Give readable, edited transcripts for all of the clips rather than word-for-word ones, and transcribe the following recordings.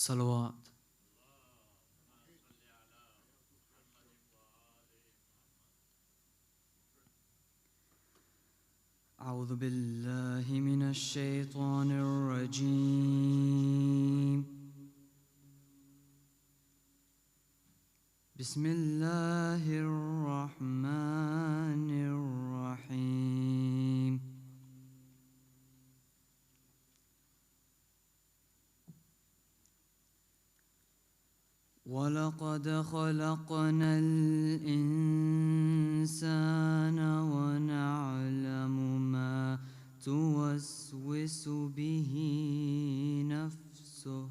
صلوات. أعوذ بالله من الشيطان الرجيم. بسم الله الرحمن الرحيم. ولقد خلقنا الإنسان ونعلم ما توسوس به نفسه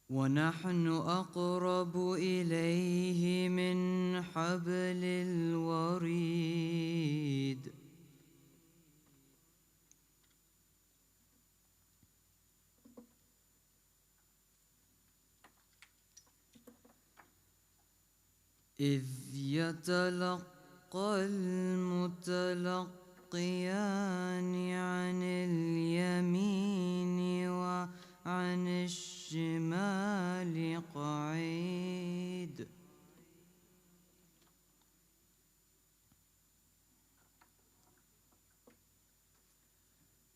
ونحن أقرب إليه من حبل الوريد. إذ يتلقى المتلقيان عن اليمين وعن الشمال قعيد.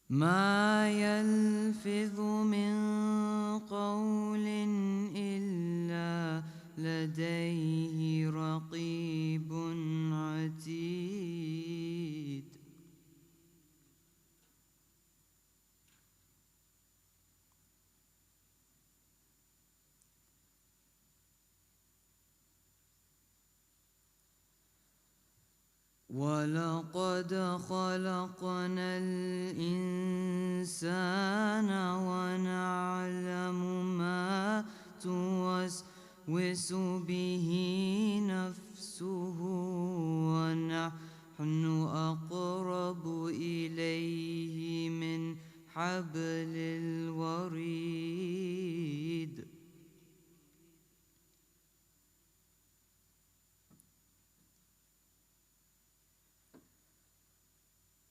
ما يلفظ من قول إلا لديه رقيب عتيد. ولقد خلقنا الإنسان ونعلم ما توسوس به نفسه ونحن أقرب إليه من حبل الوريد.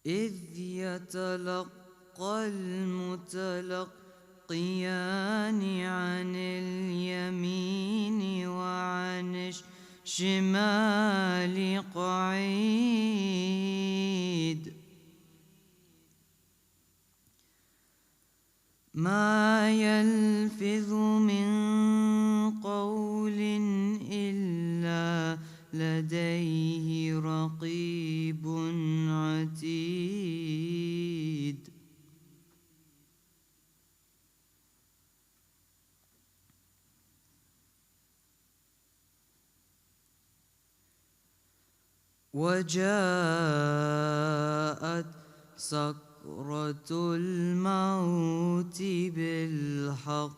إذ يتلقى المتلقيان عن اليمين وعن الشمال قعيد. ما يلفظ من قول إلا لديه رقيب عتيد. وجاءت سكرة الموت بالحق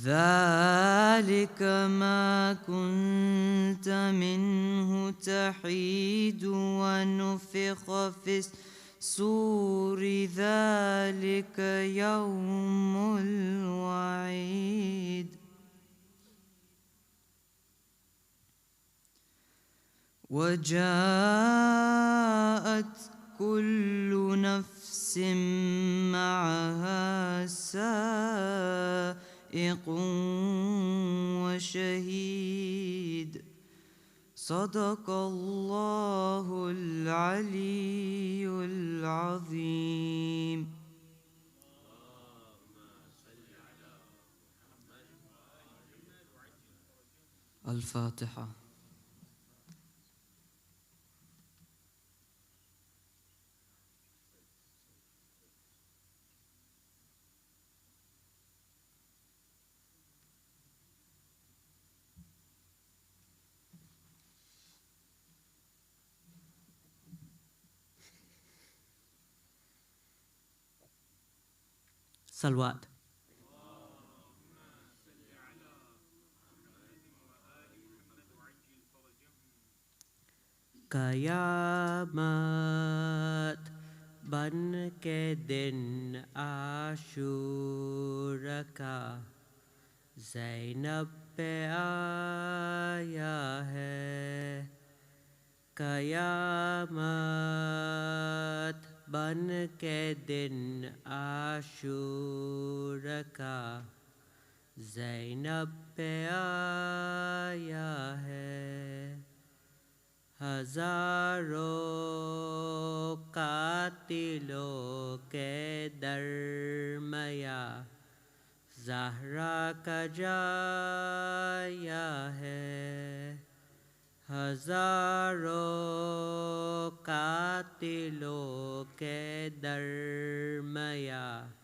ذلك ما كنت منه تحيد ونفخ في الصور ذلك يوم الوعيد. وجاءت كل نفس معها سائق وشهيد. صدق الله العلي العظيم. الفاتحة. صلوات. Kayamat ban ke din Ashura ka Zainab پہ آیا ہے قیامت بن کے دن عاشور کا زینب پہ آیا ہے ہزاروں قاتلوں کے درمیاں زہرا کا جایا ہے ہزاروں قاتلوں کے درمیاں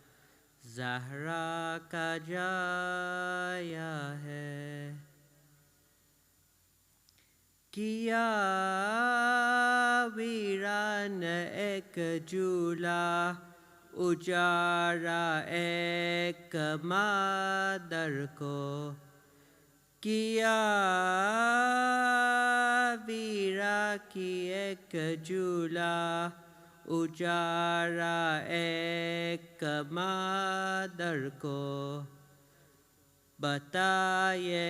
زہرا کا جایا ہے کیا ویران ایک جولا اجارا ایک مادر کو کیا ویرا کی ایک جولا اجارا ایک مادر کو بتائے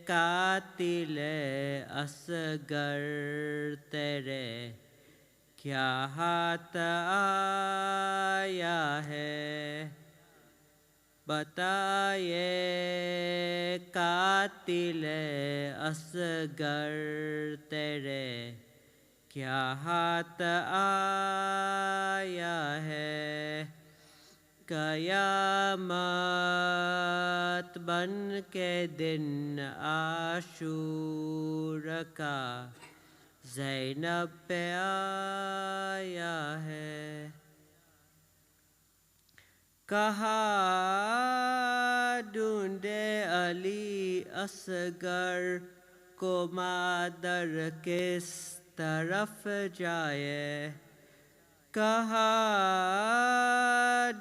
قاتل اصغر تیرے کیا ہاتھ آیا ہے بتائے قاتل اصغر تیرے کیا ہاتھ آیا ہے قیامت بن کے دن عاشور کا زینب پہ آیا ہے کہاں ڈھونڈے علی اصغر کو مادر کس طرف جائے کہاں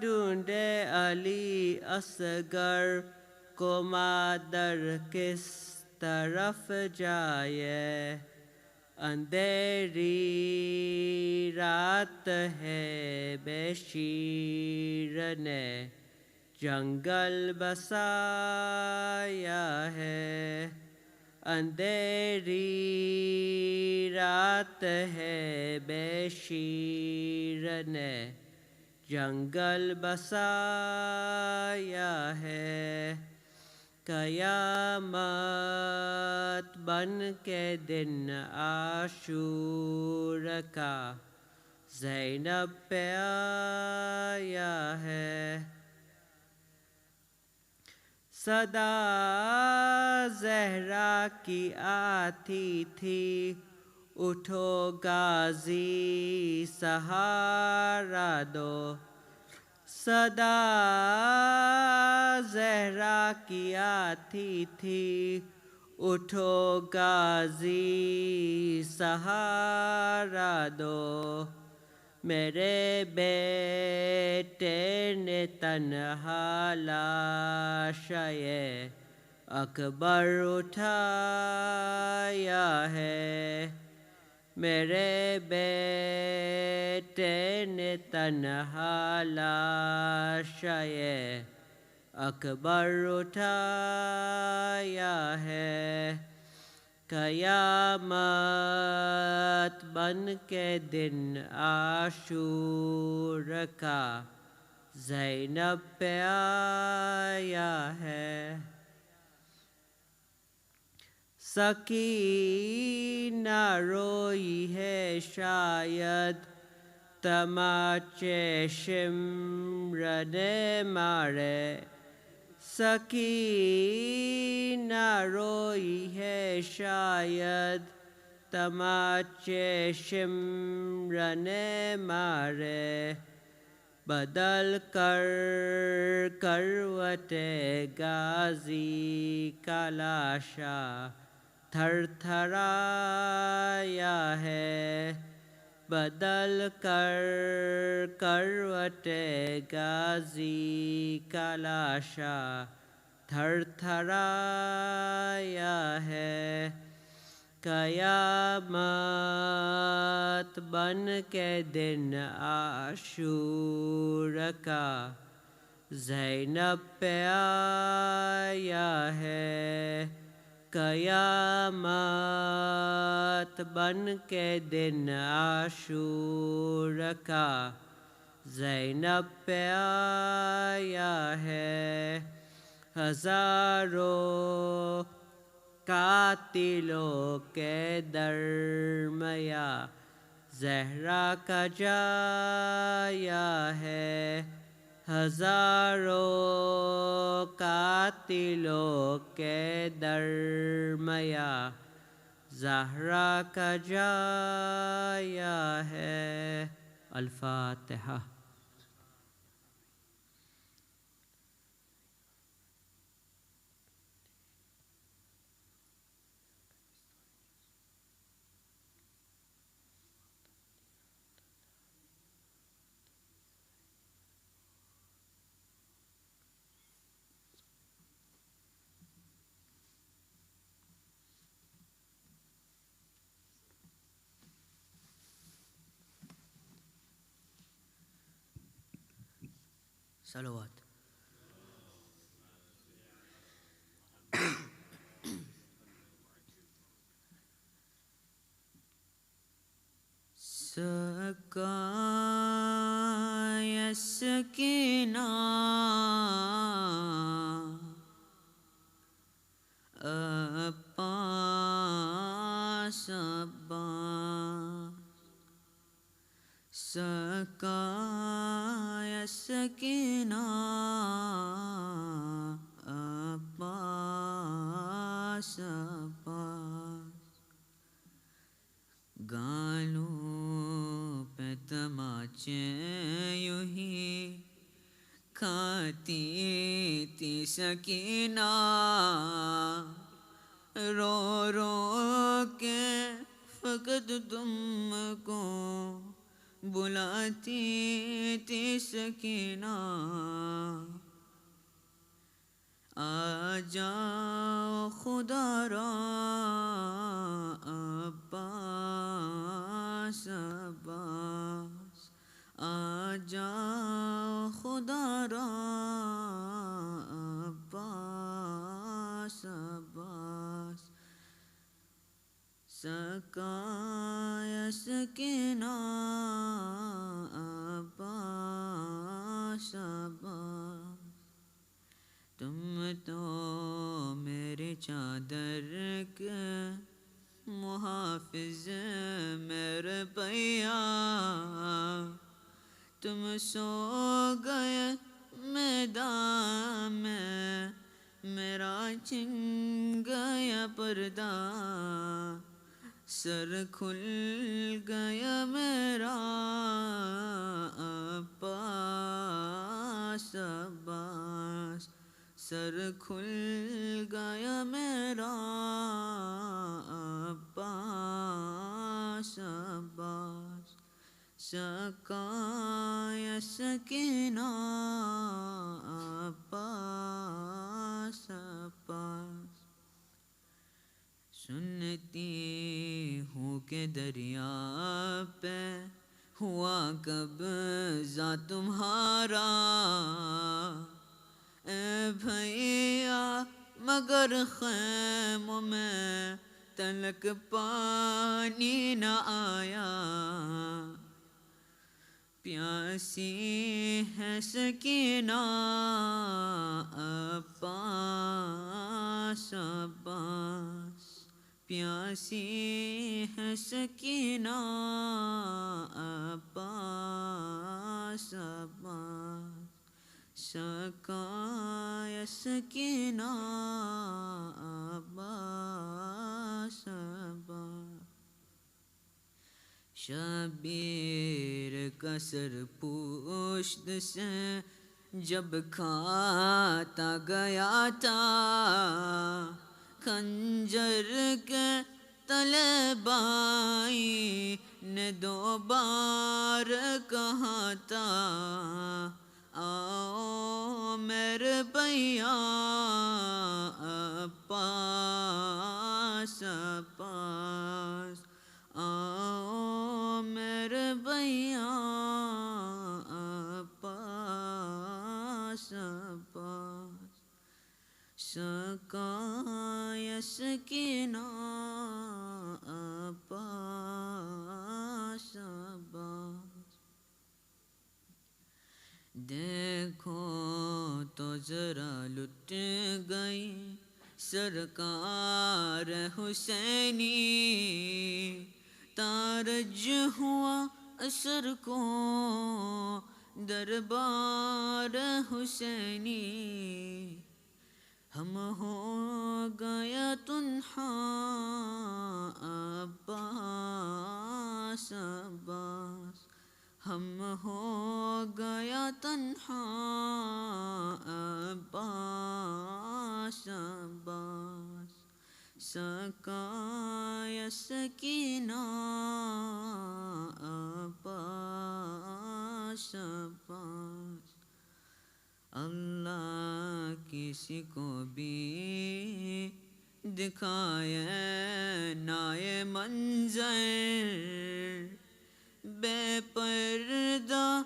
ڈھونڈے علی اصغر کو مادر کس طرف جائے اندھیری رات ہے بے شیر نے جنگل بسایا ہے اندھیری رات ہے بے شیر نے جنگل بسایا ہے قیامت بن کے دن عاشور کا زینب پہ آیا ہے صدا زہرا کی آتی تھی اٹھو غازی سہارا دو صدا زہرا کی آتی تھی اٹھو غازی سہارا دو میرے بیٹے نے تنہا لاشے اکبر اٹھایا ہے میرے بیٹے نے تنہا لاشے اکبر اٹھایا ہے قیامت بن کے دن عاشور کا زینب پہ آیا ہے سکینہ روئی ہے شاید تماچے شمر نے مارے سکینہ روئی ہے شاید تماچے شمر نے مارے بدل کر کروٹ غازی کا لاشا تھر تھرایا ہے بدل کر کروٹ غازی کا لاشا تھر تھرایا ہے قیامت بن کے دن عاشور کا زینب پہ آیا ہے قیامت بن کے دن عاشور کا، زینب پہ آیا ہے ہزاروں قاتلوں کے درمیاں، زہرا کا جایا ہے ہزاروں قاتلوں کے درمیاں، زہرا کا جایا ہے۔ الفاتحہ۔ صلوات۔ سقایا سکینہ عباس عباس، سقایا سکینہ عباس عباس، گالوں پہ تماچے یوں ہی کھاتی تھی سکینہ، رو رو کے فقط تم کو بلاتی تھی سکینہ، آ جاؤ خدا را عباس عباس، آ جاؤ خدا را عباس عباس، سقایا سکینہ عباس عباس، تم تو میرے چادر کے محافظ میرے بھیا، تم سو گئے میدان میں میرا چھن گیا پردہ، سر کھل گیا میرا عباس عباس، سر کھل گیا میرا عباس عباس، سقایا سکینہ عباس عباس، سنتی ہوں کہ دریا پہ ہوا قبضہ تمہارا، اے بھیا مگر خیموں میں تلک پانی نہ آیا، پیاسی ہے سکینہ عباس عباس، پیاسی ہے سکینہ عباس عباس، سقایا سکینہ عباس عباس، شبیر کا سر پشت سے جب کھاتا گیا تھا، خنجر کے تلے بائی نے دو بار کہا تھا، آؤ میرے بھیا عباس عباس، آؤ میرے بھیا عباس سکائے سکینہ عباس عباس دیکھو تو ذرا لٹ گئی سرکار حسینی تارج ہوا اثر کو دربار حسینی ہم ہو گیا تنہا عباس عباس ہم ہو گیا تنہا عباس عباس سکائے سکینہ عباس عباس اللہ کسی کو بھی دکھائے نہ یہ منظر بے پردہ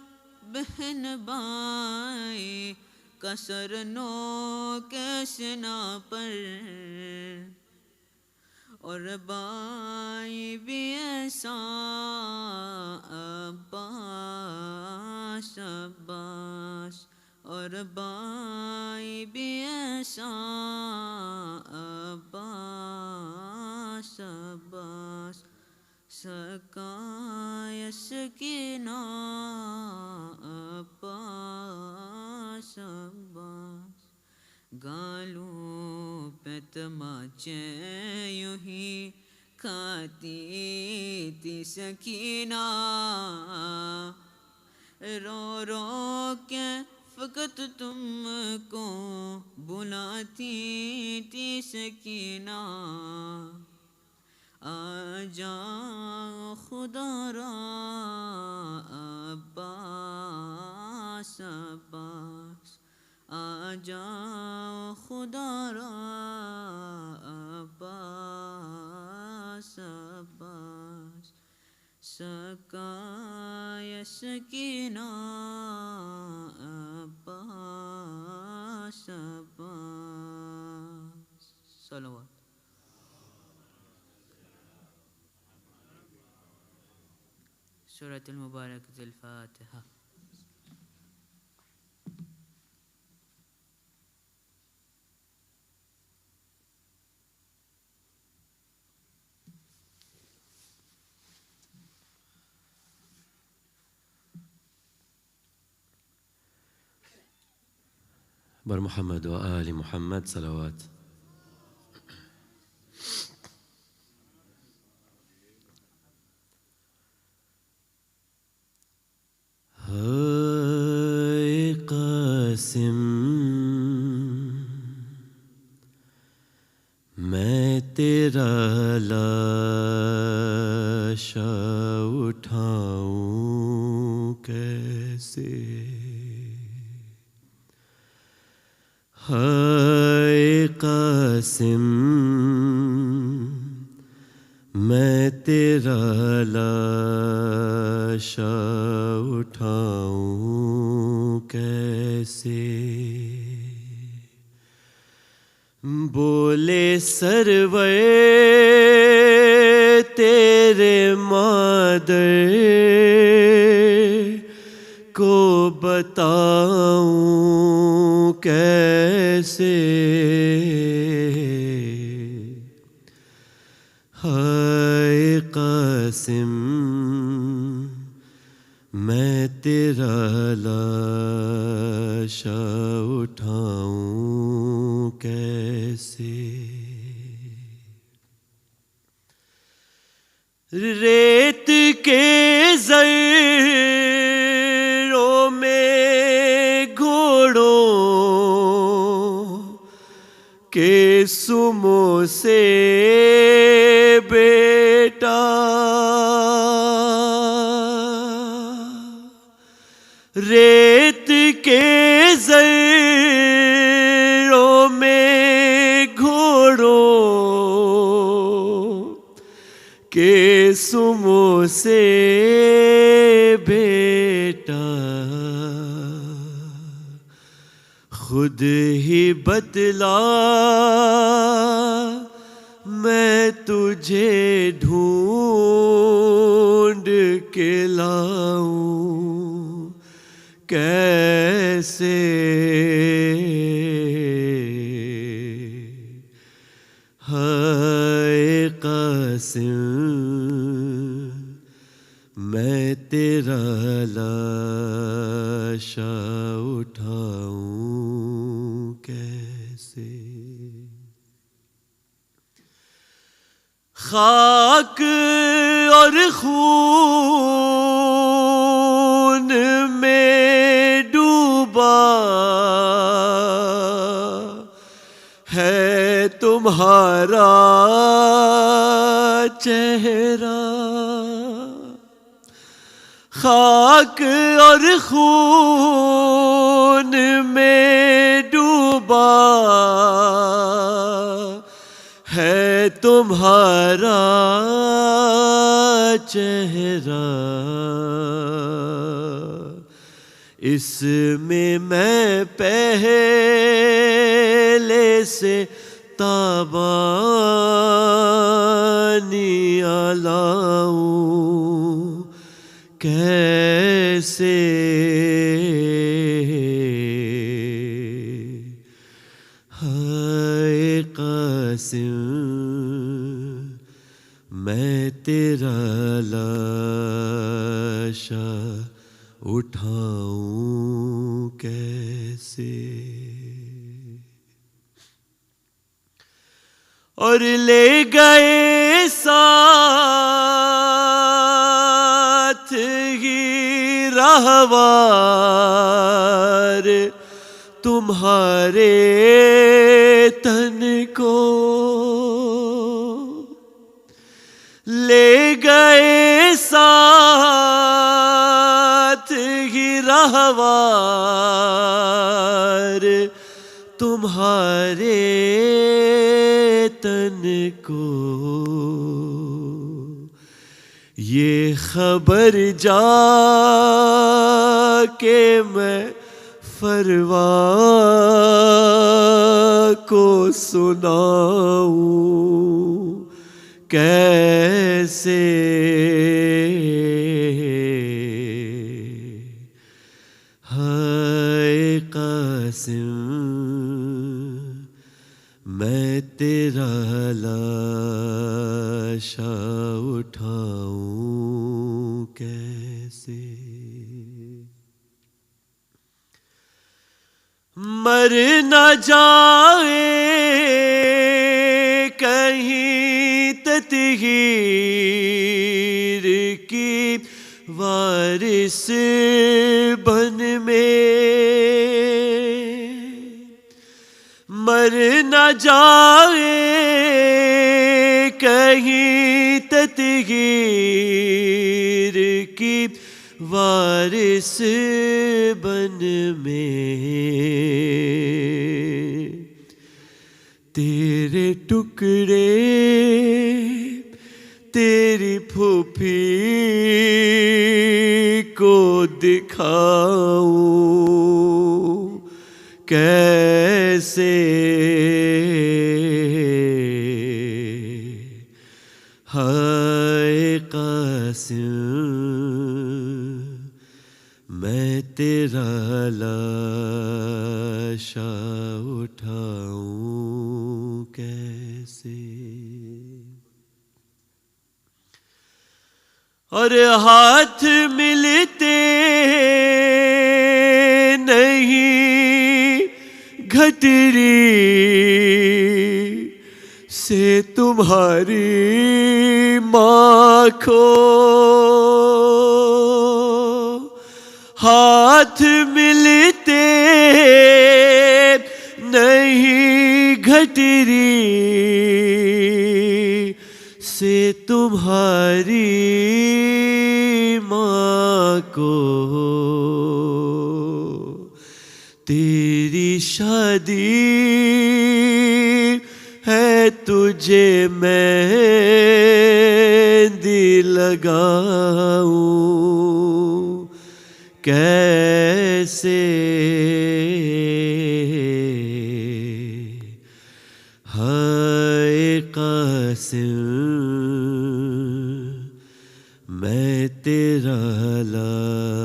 بہن بھائی کسر نو کے سنا پر اور بائی بھی ایسا عباس عباس اور بائی بھی ایسا عباس عباس سکائے سکینہ عباس عباس گالوں پہ تماچے یوں ہی کھاتی تھی سکینہ رو رو کے فقط تم کو بلاتی تھی سکینہ آ جاؤ خدا را عباس عباس آ جاؤ خدا را عباس عباس سکائے سکینہ عباس عباس صلوات سورۃ المبارکۃ الفاتحہ بر محمد و آل محمد صلوات ہائے قاسم میں تیرا لاشا اٹھاؤں کیسے ہائے قاسم میں تیرا لاشا اٹھاؤں کیسے بولے سرور تیرے مادر کو بتاؤں کیسے ہائے قاسم میں تیرا لاشا اٹھاؤں کیسے ریت کے ذروں میں گھوڑوں کے سمو سے بیٹا ریت کے ذروں میں گھوڑوں کے سمو سے بیٹا خود ہی بتلا میں تجھے ڈھونڈ کے لاؤں کیسے، ہائے قاسم میں تیرا لاشا اٹھاؤں کیسے، خاک اور خون میں ڈوبا ہے تمہارا چہرہ، خاک اور خون میں ڈوبا ہے تمہارا چہرہ، اس میں پہلے سے تابانی لاؤں کیسے، ہائے قاسم میں تیرا لاشا اٹھاؤں کیسے، اور لے گئے ساتھ ہی رہوار تمہارے تن کو، لے گئے ساتھ ہی رہوار تمہارے تن کو، یہ خبر جا کے میں فروا کو سناؤں کیسے، ہائے قاسم میں تیرا لاشا اٹھاؤں کیسے، مر نہ جائے کہیں تطہیر کی وارث بن میں، مر نہ جائے کہیں تطہیر کی وارث بن میں، تیرے ٹکڑے تیری پھوپھی کو دکھاؤں کیسے، ہائے قاسم میں تیرا لاشا اٹھاؤں کیسے، اور ہاتھ ملتے نہیں گھٹری سے تمہاری ماں کو، ہاتھ ملتے نہیں گھٹری سے تمہاری ماں کو، تیری شادی ہے تجھے مہندی لگاؤں کیسے، तेरा लाशा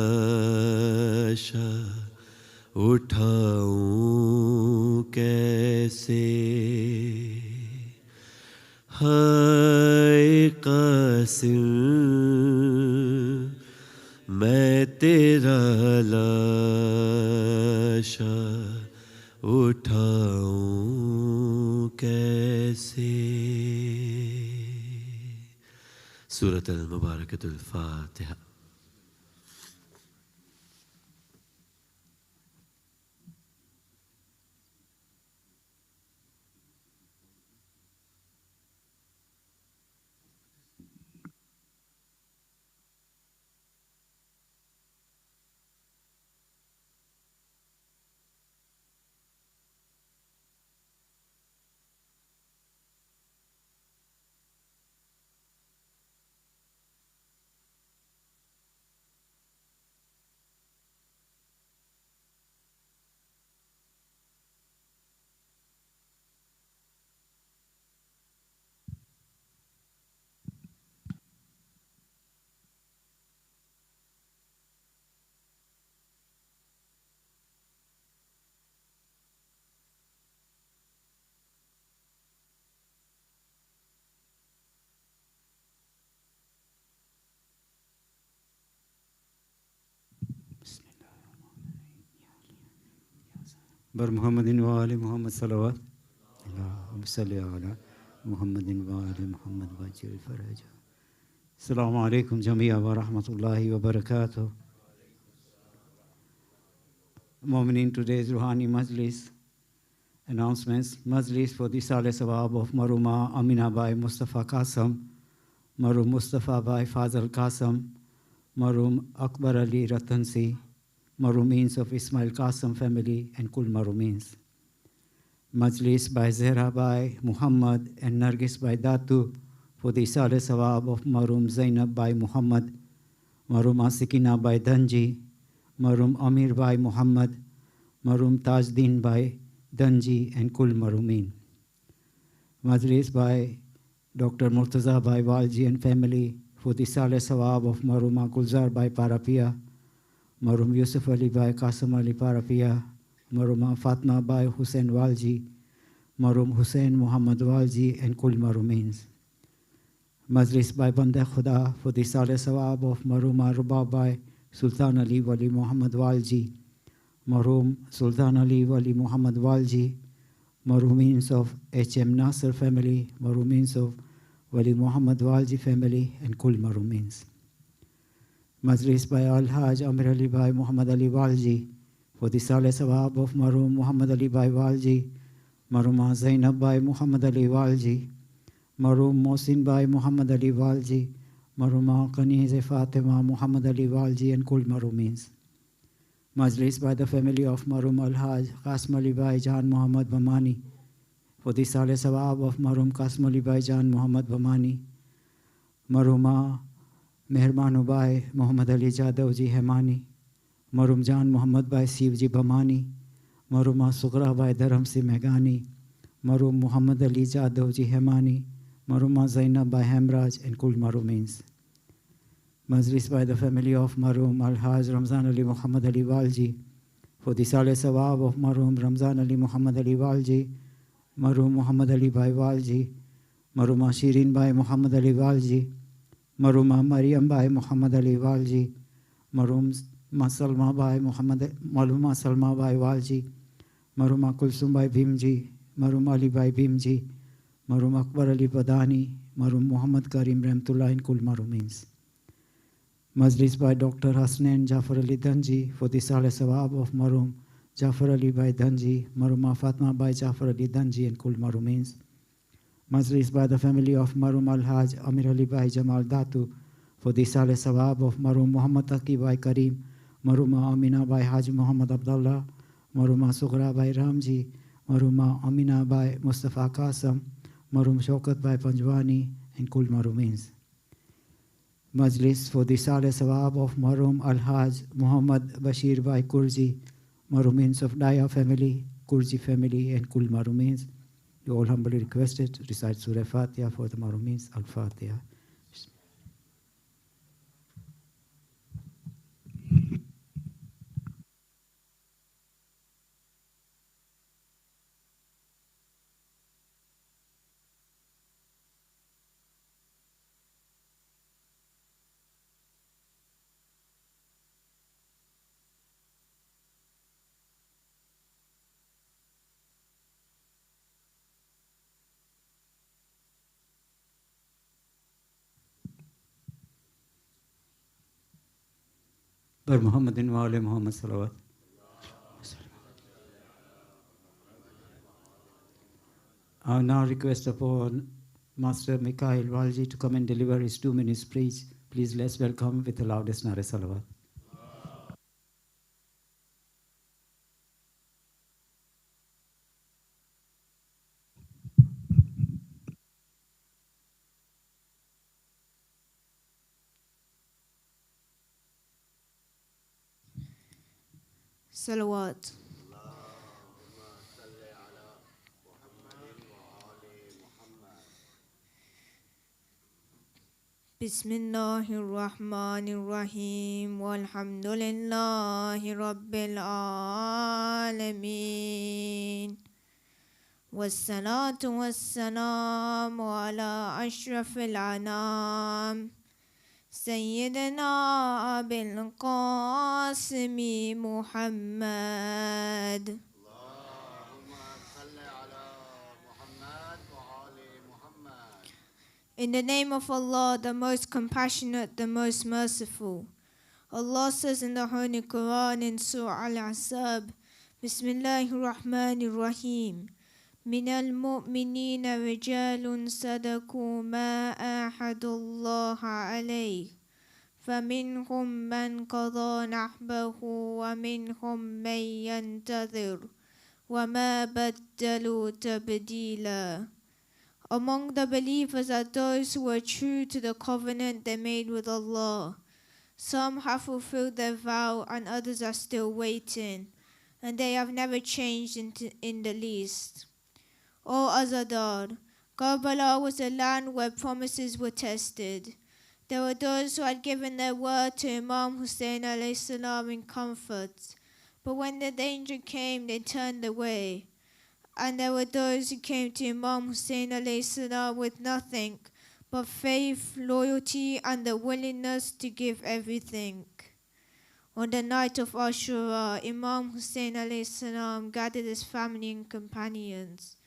उठाऊं कैसे, हाय कासिम मैं तेरा लाशा उठाऊं कैसे। सूरत अल-मुबारकतुल फातिहा। बर मुहम्मदिन व आले मुहम्मद सल्लल्लाहु अलैहि मुहम्मदिन व आले मुहम्मद वजिल फरज। अस्सलामु अलैकुम जमीआ व रहमतुल्लाहि व बरकातुह। Mu'minin, today's Ruhani Majlis announcements. Majlis for the Saleh Sawab of Maruma Amina Bai Mustafa Qasim, Marum Mustafa Bai Fazal Qasim, Marum Akbar Ali Ratansi, Marumins of Ismail Qasim family and Kul Marumins. Majlis by Zehra Bai Muhammad and Nargis Bai Datu for the Saleh Sawab of Marum Zainab Bai Muhammad, Marum Asikina Bai Danji, Marum Amir Bai Muhammad, Marum Tajdin Bai Danji and Kul Marumin. Majlis by Dr. Murtaza Bai Walji and family for the Saleh Sawab of Maruma Gulzar Bai Parapia, Marum Yusuf Ali Bai Qasim Ali Parapia, Maruma Fatma Bai Hussain Walji, Marum Hussain Muhammad Walji and Kul Marumins. Majlis by Bande Khuda for the Saleh Sawab of Maruma Ruba Bai Sultan Ali Wali Muhammad Walji, Marum Sultan Ali Wali Muhammad Walji, Marumins of H.M. Nasser family, Marumins of Wali Muhammad Walji family and Kul Marumins. Majlis by Al-Haj Amir Ali Bai Muhammad Ali Walji for the Saleh Sawab of Marum Muhammad Ali Bai Walji, Maruma Zainab Bai Muhammad Ali Walji, Marum Mohsin Bai Muhammad Ali Walji, Maruma Kaniz Fatima Muhammad Ali Walji and Kul Marumins. Majlis by the family of Marum Al-Haj Qasim Ali Bai Jan Muhammad Bamani for the Saleh Sawab of Marum Qasim Ali Bai Jan Muhammad Bamani, Maruma Mehrmanu Bai Muhammad Ali Jadavji Hemani, Marum Jan Muhammad Bai Sivji Bamani, Maruma Sugra Bai Dharam Si Meghani, Marum Muhammad Ali Jadavji Hemani, Maruma Zainab Bai Hemraj and Kul Marumins. Majlis by the family of Marum Al-Haj Ramzan Ali Muhammad Ali Walji for the Saleh Sawab of Marum Ramzan Ali Muhammad Ali Walji, Marum Muhammad Ali Bai Walji, Maruma Shirin Bai Muhammad Ali Walji, Maruma Maryam Bai Muhammad Ali Walji, Marum Salma Bai Muhammad Maluma Salma Bai Walji, Maruma Kulsum Bai Bhimji, Marum Ali Bai Bhimji, Marum Akbar Ali Badani, Marum Muhammad Karim Rahmatullah and Kul Marumins. Majlis by Dr. Hasnain Jafar Ali Danji for the Saleh Sawab of Marum Jafar Ali Bai Danji, Maruma Fatma Bai Jafar Ali Danji and Kul Marumins. Majlis by the family of Marum Al-Haj Amir Ali Bai Jamal Datu for the Saleh Sawab of Marum Muhammad Taqi Bai Karim, Maruma Amina Bai Haji Muhammad Abdullah, Maruma Sughra Bai Ramji, Maruma Amina Bai Mustafa Qasim, Marum Shaukat Bai Panjwani and Kul Marumins. Majlis for the Saleh Sawab of Marum Al-Haj Muhammad Bashir Bai Kurji, Marumins of Daya family, Kurji family and Kul Marumins. You all humbly requested to recite Surah Fatiha for the Marumins. Al-Fatiha. بر محمد وآل محمد صلوات. I now request upon Master Mikhail Walji to come and deliver his 2 minutes speech. Please let's welcome with the loudest Nare Salawat. Salawat. Bismillahir Rahmanir Rahim walhamdulillahi Rabbil Alameen wassalatu wassalamu ala ashrafil anam Sayyidina Abil Qasimi Muhammad. In the name of Allah, the most compassionate, the most merciful. Allah says in the Holy Quran in Surah Al-Ahzab, Bismillahir Rahmanir Rahim. من المؤمنين رجال صدقوا ما آحدوا الله عليه فمنهم من قضى نحبه ومنهم من ينتظر وما بدلوا تبديلا. Among the believers are those who are true to the covenant they made with Allah. Some have fulfilled their vow and others are still waiting, and they have never changed in the least. O Azadar, Karbala was a land where promises were tested. There were those who had given their word to Imam Hussain alayhi salam in comfort, but when the danger came, they turned away. And there were those who came to Imam Hussain alayhi salam with nothing but faith, loyalty, and the willingness to give everything. On the night of Ashura, Imam Hussain alayhi salam gathered his family and companions.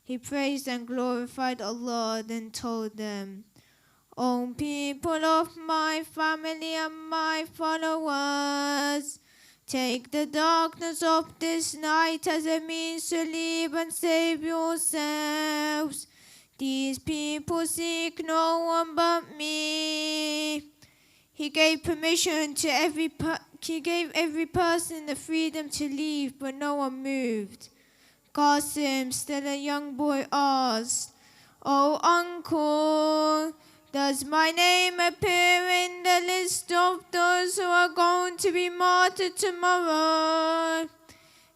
He praised and glorified Allah, then told them, O people of my family and my followers, take the darkness of this night as a means to live and save yourselves. These people seek no one but me. He gave permission to every person the freedom to leave, but no one moved. Qasim, still a young boy, asked, "Oh, uncle, does my name appear in the list of those who are going to be martyred tomorrow?"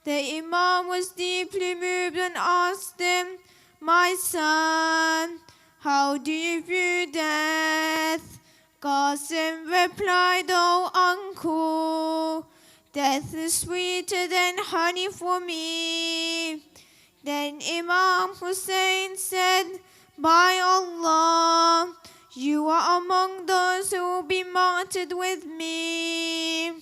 The Imam was deeply moved and asked him, "My son, how do you view death?" Qasim replied, "Oh, uncle, death is sweeter than honey for me." Then Imam Hussain said, "By Allah, you are among those who will be martyred with me."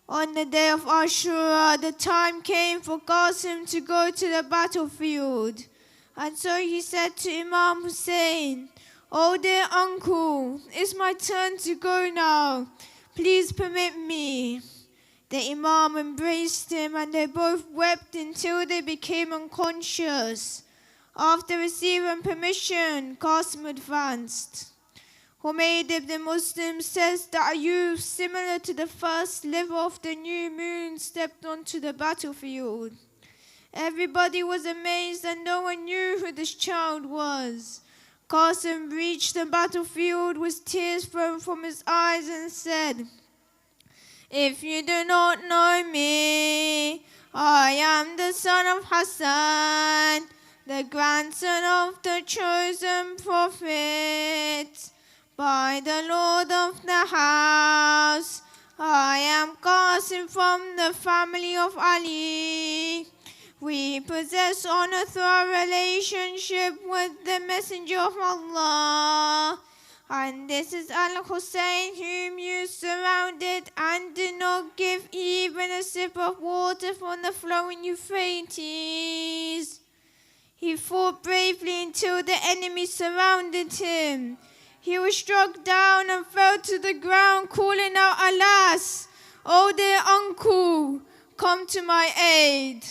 On the day of Ashura, the time came for Qasim to go to the battlefield. And so he said to Imam Hussain, "Oh dear uncle, it's my turn to go now. Please permit me." The Imam embraced him and they both wept until they became unconscious. After receiving permission, Qasim advanced. Humayd ibn Muslim says that a youth similar to the first sliver of the new moon stepped onto the battlefield. Everybody was amazed and no one knew who this child was. Qasim reached the battlefield with tears flowing from his eyes and said, "If you do not know me, I am the son of Hassan, the grandson of the chosen prophet. By the Lord of the house, I am Qasim from the family of Ali. We possess honor through our relationship with the Messenger of Allah. And this is Al-Hussein whom you surrounded and did not give even a sip of water from the flowing Euphrates. He fought bravely until the enemy surrounded him. He was struck down and fell to the ground, calling out, 'Alas! "Oh dear uncle, come to my aid."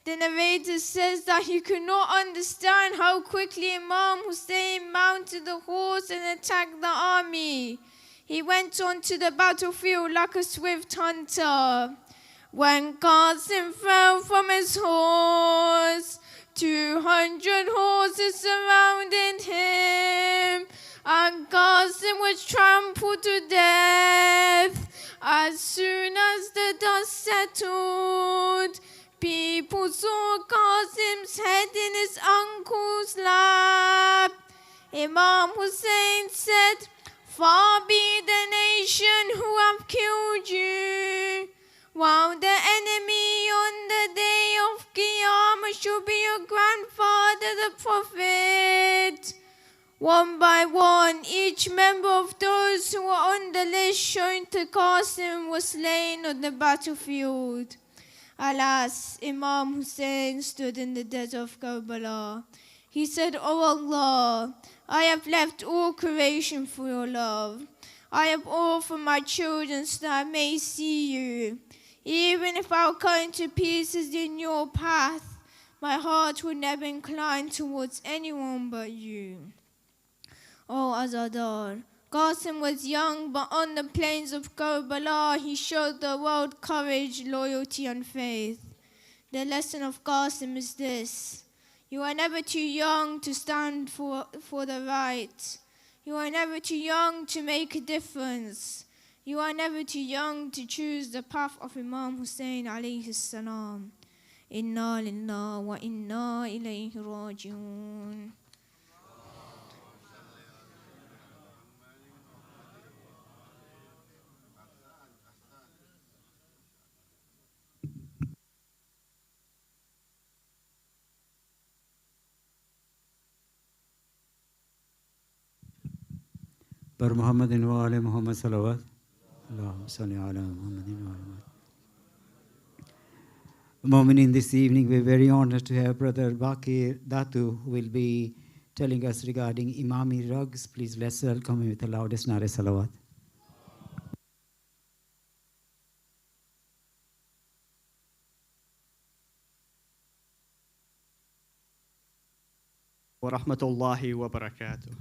The narrator says that he could not understand how quickly Imam Hussain mounted the horse and attacked the army. He went on to the battlefield like a swift hunter. When Qasim fell from his horse, 200 horses surrounded him, and Qasim was trampled to death. As soon as the dust settled, people saw Qasim's head in his uncle's lap. Imam Hussain said, "Far be the nation who have killed you, while the enemy on the day of Qiyamah should be your grandfather, the Prophet." One by one, each member of those who were on the list shown to Qasim was slain on the battlefield. Alas, Imam Hussain stood in the desert of Karbala. He said, "O Allah, I have left all creation for your love. I have offered my children so that I may see you. Even if I were cut into pieces in your path, my heart would never incline towards anyone but you." O Azadar, Qasim was young, but on the plains of Karbala, he showed the world courage, loyalty, and faith. The lesson of Qasim is this: you are never too young to stand for the right. You are never too young to make a difference. You are never too young to choose the path of Imam Hussain alayhi salam. Inna lillahi wa inna ilayhi raji'un. Bar Muhammadin wa ala Muhammad salawat. Allahumma salli ala Muhammadin wa ala Muhammadin. This evening we're very honored to have Brother Bakir Datu, who will be telling us regarding Imami rugs. Please let's welcome him with the loudest Nare salawat. Wa rahmatullahi wa barakatuh.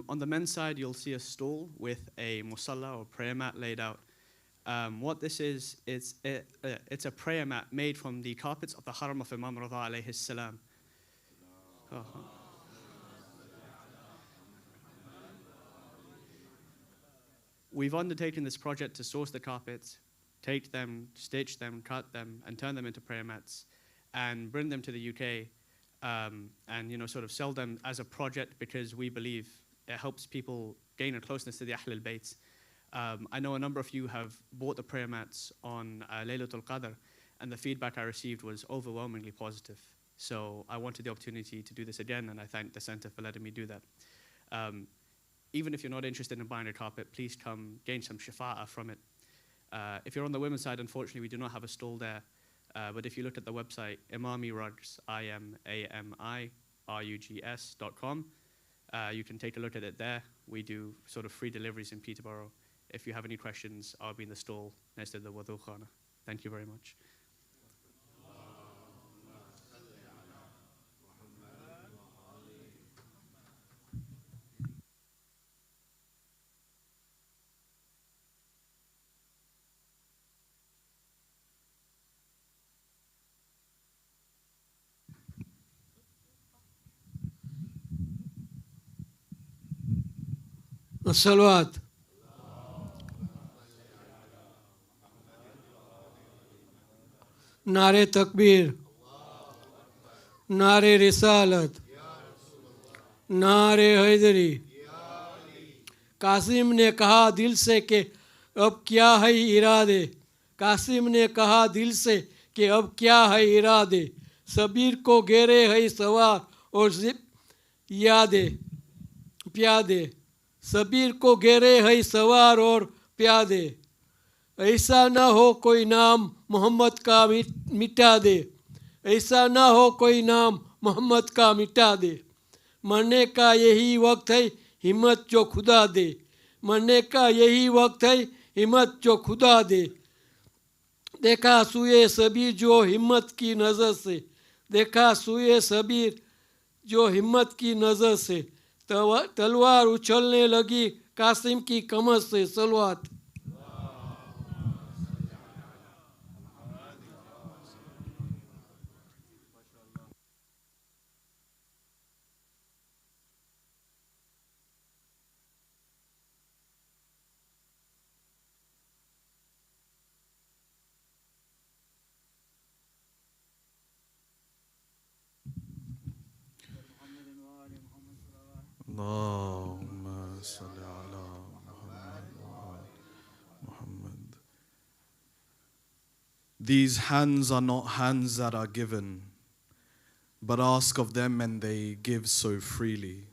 On the men's side, you'll see a stool with a musalla or prayer mat laid out. What this is, it's a prayer mat made from the carpets of the Haram of Imam Rizvi alayhi salam. We've undertaken this project to source the carpets, take them, stitch them, cut them, and turn them into prayer mats, and bring them to the UK, and sort of sell them as a project because we believe it helps people gain a closeness to the Ahl al-Bayt. I know a number of you have bought the prayer mats on Laylatul Qadr, and the feedback I received was overwhelmingly positive. So I wanted the opportunity to do this again, and I thank the center for letting me do that. Even if you're not interested in buying a carpet, please come gain some shafa'ah from it. If you're on the women's side, unfortunately, we do not have a stall there. But if you look at the website, Imami Rugs, IMAMIRUGS.com, you can take a look at it there. We do sort of free deliveries in Peterborough. If you have any questions, I'll be in the stall next to the wudu khana. Thank you very much. الصلوات. नारे तकबीर, नारे रिसालत, नारे हैदरी। कासिम ने कहा दिल से कि अब क्या है इरादे। कासिम ने कहा दिल से कि अब क्या है इरादे। सबीर को घेरे है सवार और यादे प्यादे। सबीर को घेरे है सवार और प्यादे। ऐसा ना हो कोई नाम मोहम्मद का मिटा दे। ऐसा ना हो कोई नाम मोहम्मद का मिटा दे। मरने का यही वक्त है हिम्मत जो खुदा दे। मरने का यही वक्त है, हिम्मत जो खुदा दे। देखा सुए सबीर जो हिम्मत की नज़र से, देखा सुए सबीर जो हिम्मत की नज़र से, तलवार उछलने लगी कासिम की कमर से। सलवात। Allahumma salli ala Muhammad wa ali Muhammad. These hands are not hands that are given, but ask of them and they give so freely.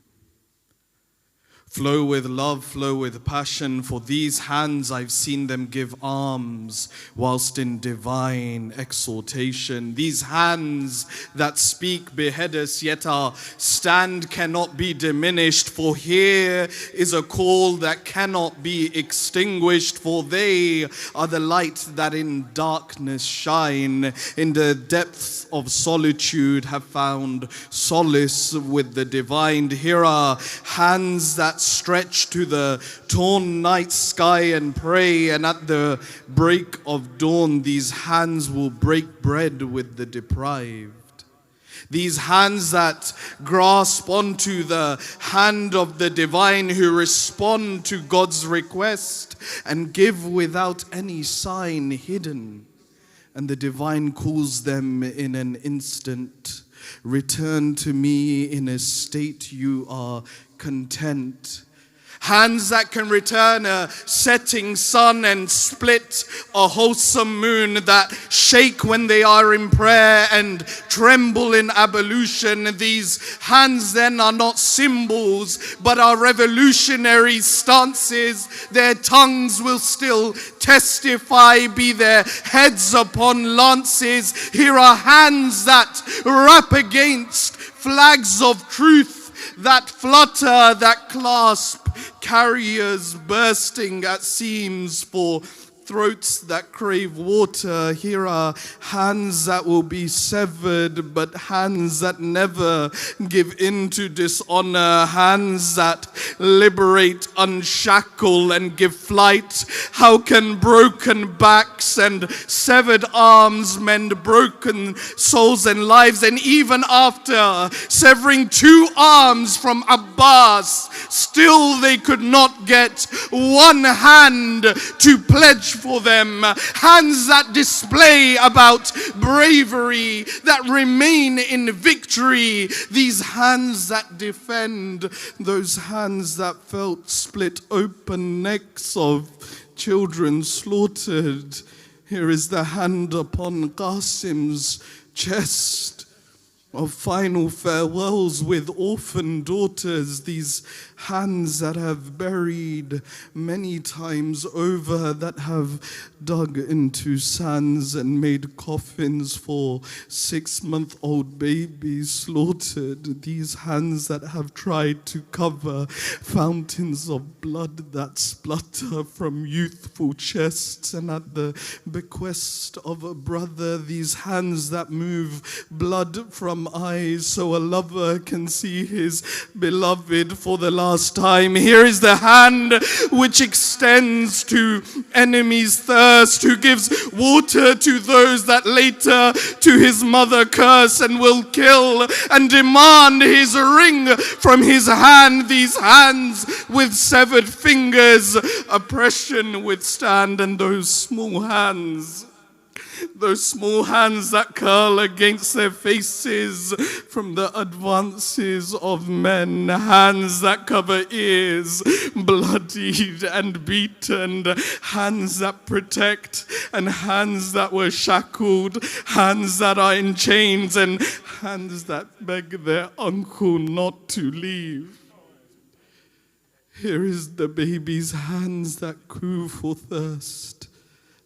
Flow with love, flow with passion, for these hands I've seen them give alms whilst in divine exhortation. These hands that speak behead us, yet our stand cannot be diminished, for here is a call that cannot be extinguished, for they are the light that in darkness shine, in the depths of solitude have found solace with the divine. Here are hands that stretch to the torn night sky and pray, and at the break of dawn these hands will break bread with the deprived. These hands that grasp onto the hand of the divine, who respond to God's request and give without any sign hidden, and the divine calls them in an instant. Return to me in a state you are content. Hands that can return a setting sun and split a wholesome moon, that shake when they are in prayer and tremble in ablution. These hands then are not symbols, but are revolutionary stances. Their tongues will still testify, be their heads upon lances. Here are hands that rap against flags of truth, that flutter, that clasp carriers bursting at seams, for throats that crave water. Here are hands that will be severed, but hands that never give in to dishonor. Hands that liberate, unshackle, and give flight. How can broken backs and severed arms mend broken souls and lives? And even after severing 2 arms from Abbas, still they could not get one hand to pledge for them. Hands that display about bravery, that remain in victory. These hands that defend, those hands that felt split open necks of children slaughtered. Here is the hand upon Qasim's chest of final farewells with orphan daughters. These hands that have buried many times over, that have dug into sands and made coffins for 6-month-old babies slaughtered. These hands that have tried to cover fountains of blood that splutter from youthful chests, and at the bequest of a brother, these hands that move blood from eyes so a lover can see his beloved for the last time. Here is the hand which extends to enemies' thirst, who gives water to those that later to his mother curse, and will kill and demand his ring from his hand. These hands with severed fingers oppression withstand, and those small hands that curl against their faces from the advances of men, hands that cover ears, bloodied and beaten, hands that protect, and hands that were shackled, hands that are in chains, and hands that beg their uncle not to leave. Here is the baby's hands that coo for thirst,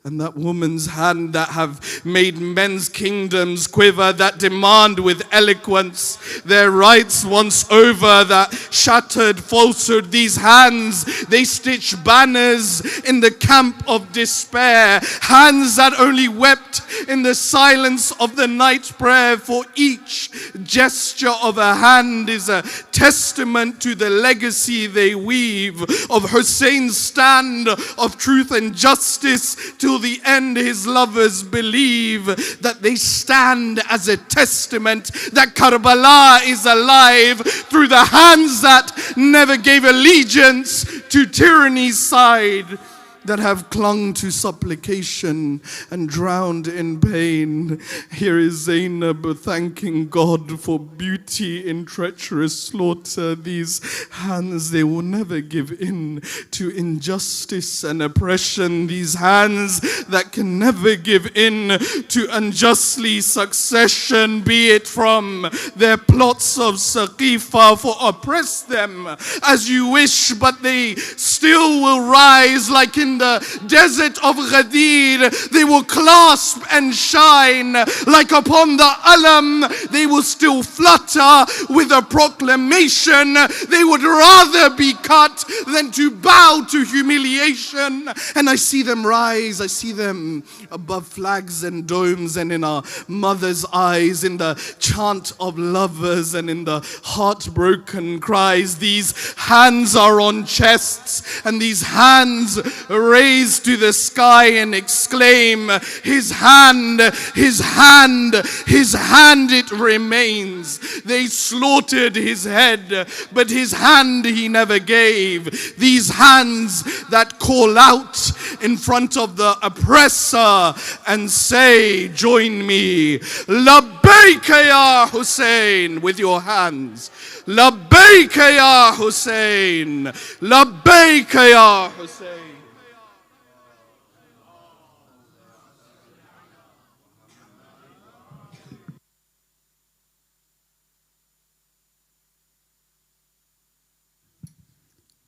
and that woman's hand that have made men's kingdoms quiver, that demand with eloquence. Their rights once over, that shattered falsehood. These hands, they stitch banners in the camp of despair. Hands that only wept in the silence of the night prayer. For each gesture of a hand is a testament to the legacy they weave of Hussein's stand of truth and justice. Till the end, his lovers believe that they stand as a testament that Karbala is alive through the hands that never gave allegiance to tyranny's side, that have clung to supplication and drowned in pain. Here is Zainab thanking God for beauty in treacherous slaughter. These hands, they will never give in to injustice and oppression. These hands that can never give in to unjustly succession, be it from their plots of Saqifa, for oppress them as you wish, but they still will rise like in the desert of Ghadir. They will clasp and shine like upon the alam. They will still flutter with a proclamation. They would rather be cut than to bow to humiliation. And I see them rise. I see them above flags and domes, and in our mother's eyes, in the chant of lovers and in the heartbroken cries. These hands are on chests, and these hands raise to the sky and exclaim, his hand, his hand, his hand it remains. They slaughtered his head, but his hand he never gave. These hands that call out in front of the oppressor and say, join me, Labbaika ya Hussein, with your hands. Labbaika ya Hussein, Labbaika ya Hussein.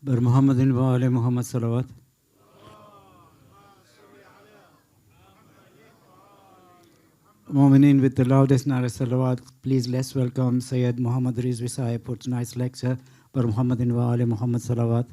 Bar Muhammadin wa ali Muhammad salawat. Mu'mineen, with the loudest nara salawat, please let's welcome Sayyid Muhammad Rizvi Sahib for tonight's lecture. Bar Muhammadin wa ali Muhammad salawat.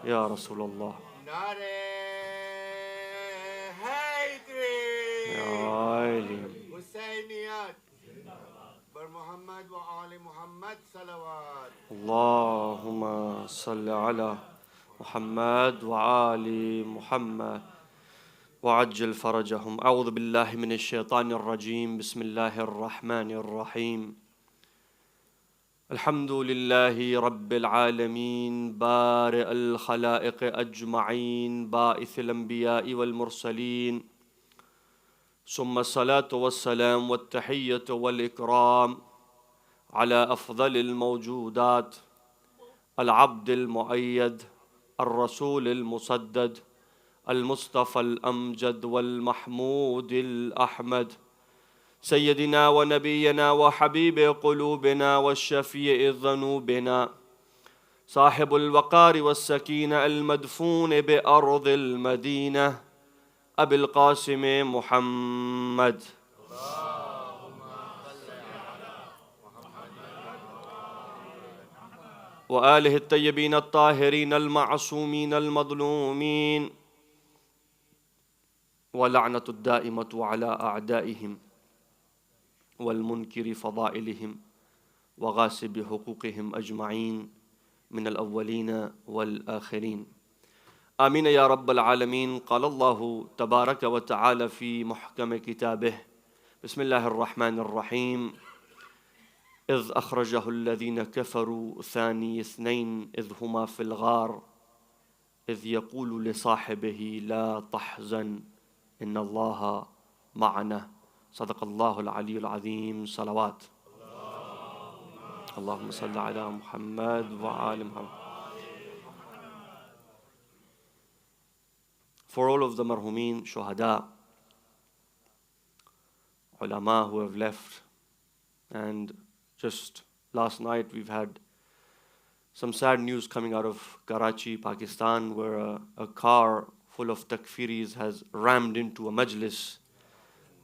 يا رسول الله يا عالم حسينيات بر محمد وآل محمد صلوات. اللهم صل على محمد وآل محمد وعجل فرجهم. أعوذ بالله من الشيطان الرجيم. بسم الله الرحمن الرحيم. الحمد لله رب العالمين بارئ الخلائق أجمعين باعث الأنبياء والمرسلين، ثم الصلاة والسلام والتحية والإكرام على أفضل الموجودات، العبد المؤيد، الرسول المسدد، المصطفى الأمجد والمحمود الأحمد، سيدنا ونبينا وحبيب قلوبنا والشفيع ذنوبنا، صاحب الوقار والسكينة المدفون بأرض المدينة، أبي القاسم محمد. وآله الطيبين الطاهرين المعصومين المظلومين، ولعنة الدائمة على أعدائهم والمنكر فضائلهم وغاسب حقوقهم أجمعين من الأولين والآخرين. آمين يا رب العالمين. قال الله تبارك وتعالى في محكم كتابه: بسم الله الرحمن الرحيم. إذ أخرجه الذين كفروا ثاني اثنين إذ هما في الغار إذ يقول لصاحبه لا تحزن إن الله معنا. صدق الله العلي العظيم. صلوات. اللهم صل على محمد وآل محمد. For all of the marhumin, shuhada, ulama who have left. And just last night we've had some sad news coming out of Karachi, Pakistan, where a car full of takfiris has rammed into a majlis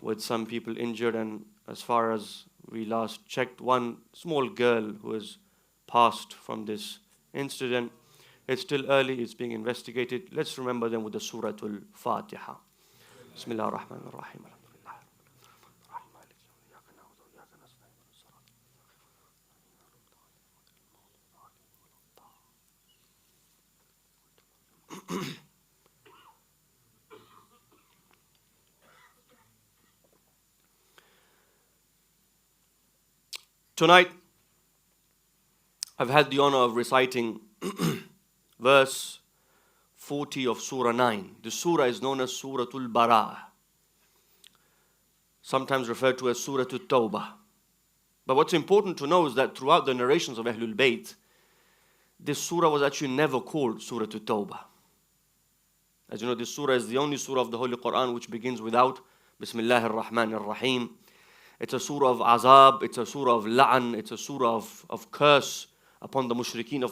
with some people injured. And as far as we last checked, one small girl who has passed from this incident. It's still early, it's being investigated. Let's remember them with the Surah Al-Fatiha. Bismillah ar-Rahman ar-Rahim. Tonight, I've had the honor of reciting verse 40 of Surah 9. The surah is known as Surah Al-Bara'ah, sometimes referred to as Surah Al-Tawbah. But what's important to know is that throughout the narrations of Ahlul Bayt, this surah was actually never called Surah Al-Tawbah. As you know, this surah is the only surah of the Holy Quran which begins without Bismillah ar-Rahman ar-Rahim. It's a surah of azab, it's a surah of la'an, it's a surah of curse upon the mushrikeen,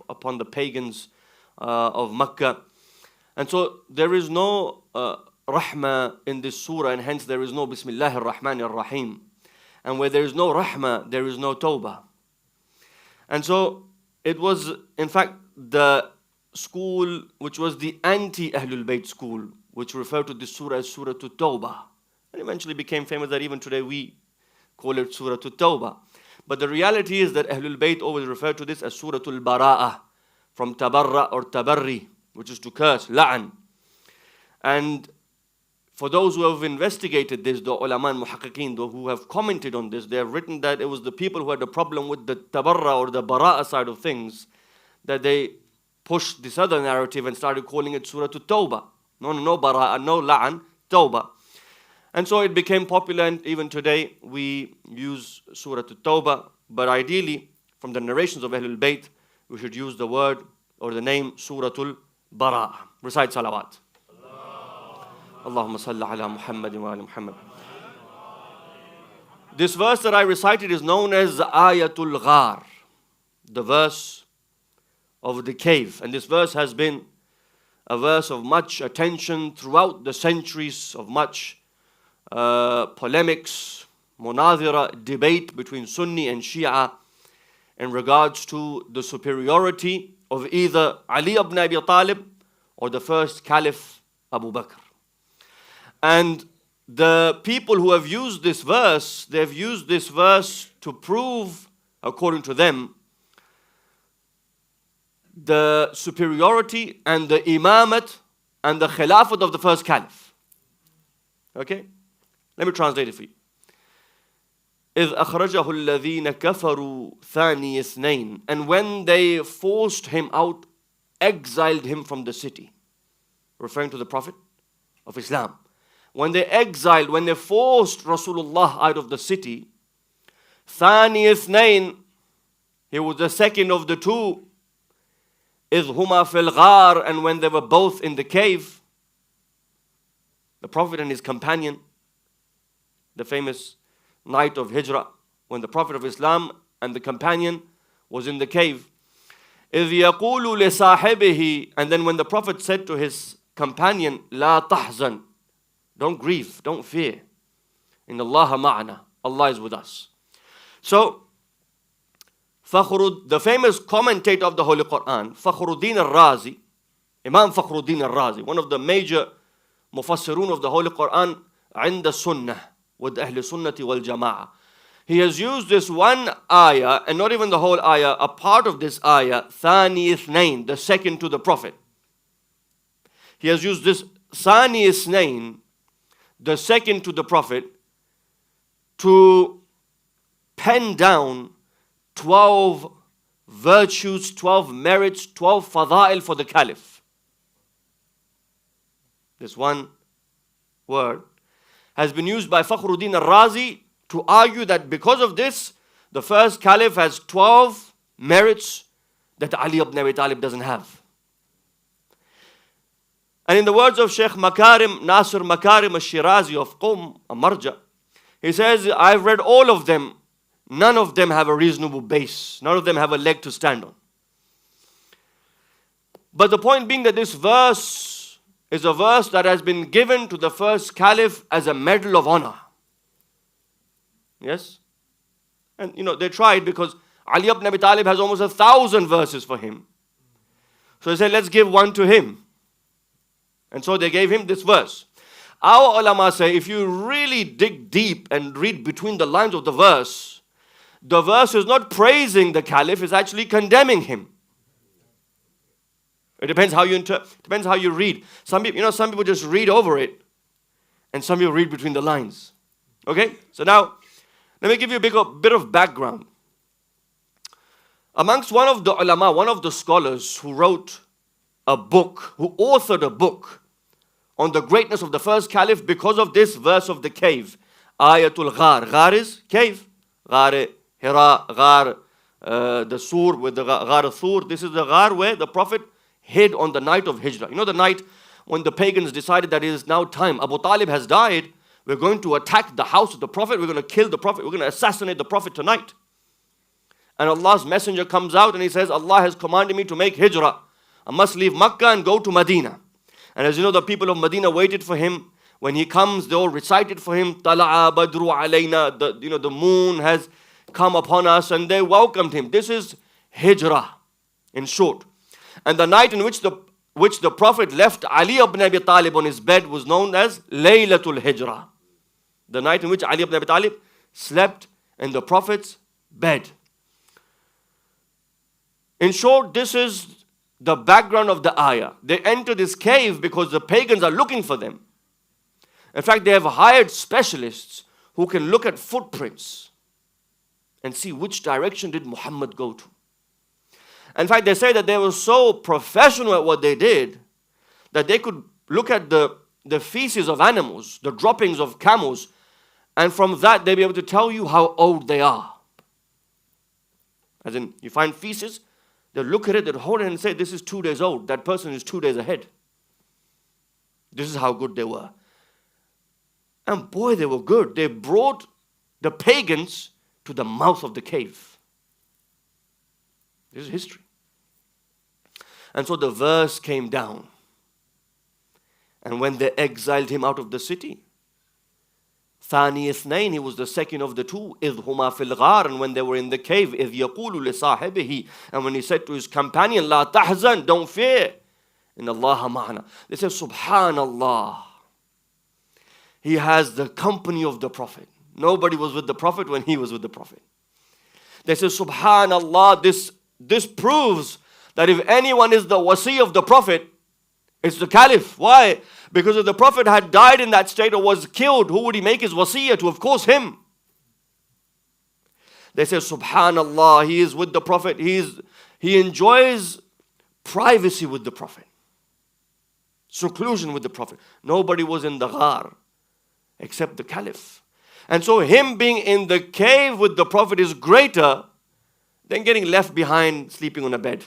upon the pagans of Makkah. And so there is no rahmah in this surah, and hence there is no Bismillah ar-Rahman ar-Rahim. And where there is no rahmah, there is no tawbah. And so it was, in fact, the school which was the anti-Ahlul Bayt school, which referred to this surah as Surah At-Tawbah. And eventually became famous that even today we call it Surah At-Tawbah. But the reality is that Ahlul Bayt always refer to this as Surah Al-Bara'ah, from tabarra or tabarri, which is to curse, la'an. And for those who have investigated this, the ulama and muhaqqiqeen, who have commented on this, they have written that it was the people who had a problem with the tabarra or the bara'ah side of things, that they pushed this other narrative and started calling it Surah At-Tawbah. No bara'ah, no la'an, tawbah. And so it became popular, and even today we use Surah At-Tawbah. But ideally, from the narrations of Ahlul Bayt, we should use the word or the name Surah Al-Bara'ah. Recite salawat. Allahumma salli ala Muhammad wa ala Muhammad. This verse that I recited is known as Ayatul Ghar, the verse of the cave. And this verse has been a verse of much attention throughout the centuries, of much polemics, munadhira, debate between Sunni and Shia in regards to the superiority of either Ali ibn Abi Talib or the first Caliph Abu Bakr. And the people who have used this verse, they've used this verse to prove, according to them, the superiority and the imamat and the khilafat of the first caliph. Okay? Let me translate it for you. إِذْ أَخْرَجَهُ الَّذِينَ كَفَرُوا ثَانِيَ اثْنَيْنِ. And when they forced him out, exiled him from the city, referring to the Prophet of Islam. When they exiled, when they forced Rasulullah out of the city, ثَانِيَ اثْنَيْنِ, he was the second of the two. إِذْ هُمَا فِي الْغَارِ, and when they were both in the cave, the Prophet and his companion, the famous night of Hijrah, when the Prophet of Islam and the companion was in the cave. إِذْ يَقُولُ لِصَاحِبِهِ, and then when the Prophet said to his companion, لَا تَحْزَنْ, don't grieve, don't fear. إِنَّ اللَّهَ مَعَنَا, Allah is with us. So, the famous commentator of the Holy Quran, Fakhruddin al-Razi, Imam Fakhruddin al-Razi, one of the major mufassirun of the Holy Quran, عند السنة, with Ahl Sunnati wal Jama'ah. He has used this one ayah, and not even the whole ayah, a part of this ayah, Thani Ithnain, the second to the Prophet. He has used this Thani Ithnain, the second to the Prophet, to pen down 12 virtues, 12 merits, 12 fada'il for the Caliph. This one word has been used by Fakhruddin al-Razi to argue that because of this, the first Caliph has 12 merits that Ali ibn Abi Talib doesn't have. And in the words of Sheikh Nasir Makarim al-Shirazi of Qum, a marja, He says, I've read all of them. None of them have a reasonable base. None of them have a leg to stand on. But the point being that this verse is a verse that has been given to the first caliph as a medal of honor. Yes? And they tried because Ali ibn Abi Talib has almost 1,000 verses for him. So they said, let's give one to him. And so they gave him this verse. Our ulama say, if you really dig deep and read between the lines of the verse is not praising the caliph, it's actually condemning him. It depends how you depends how you read. Some people just read over it, and some people read between the lines. Okay? So now, let me give you a bit of background. Amongst one of the ulama, one of the scholars who wrote a book, who authored a book on the greatness of the first caliph because of this verse of the cave. Ayatul Ghar. Ghar is cave. Ghar Hira, Ghar, the Sur with the Ghar Sur. This is the Ghar where the Prophet hid on the night of Hijrah. The night when the pagans decided that it is now time. Abu Talib has died. We're going to attack the house of the Prophet. We're going to kill the Prophet. We're going to assassinate the Prophet tonight. And Allah's messenger comes out and he says, Allah has commanded me to make Hijrah. I must leave Makkah and go to Medina. And as you know, the people of Medina waited for him. When he comes, they all recited for him, Tala'a Badru Alayna, the moon has come upon us, and they welcomed him. This is Hijrah, in short. And the night in which the Prophet left Ali ibn Abi Talib on his bed was known as Laylatul Hijrah. The night in which Ali ibn Abi Talib slept in the Prophet's bed. In short, this is the background of the ayah. They enter this cave because the pagans are looking for them. In fact, they have hired specialists who can look at footprints and see which direction did Muhammad go to. In fact, they say that they were so professional at what they did that they could look at the feces of animals, the droppings of camels, and from that they'd be able to tell you how old they are. As in, you find feces, they'll look at it, they'll hold it and say, this is 2 days old. That person is 2 days ahead. This is how good they were. And boy, they were good. They brought the pagans to the mouth of the cave. This is history. And so the verse came down. And when they exiled him out of the city, ثاني اثنين, he was the second of the two. إذ هما في الغار, and when they were in the cave, إذ يقول لصاحبه, and when he said to his companion, law تحزن, don't fear, إن الله معنا. They said, Subhanallah. He has the company of the Prophet. Nobody was with the Prophet when he was with the Prophet. They said, Subhanallah, this proves that if anyone is the wasi of the Prophet, it's the Caliph. Why? Because if the Prophet had died in that state or was killed, who would he make his wasiyah to? Of course, him. They say, Subhanallah, he is with the Prophet. He enjoys privacy with the Prophet. Seclusion with the Prophet. Nobody was in the ghar except the Caliph. And so him being in the cave with the Prophet is greater than getting left behind sleeping on a bed.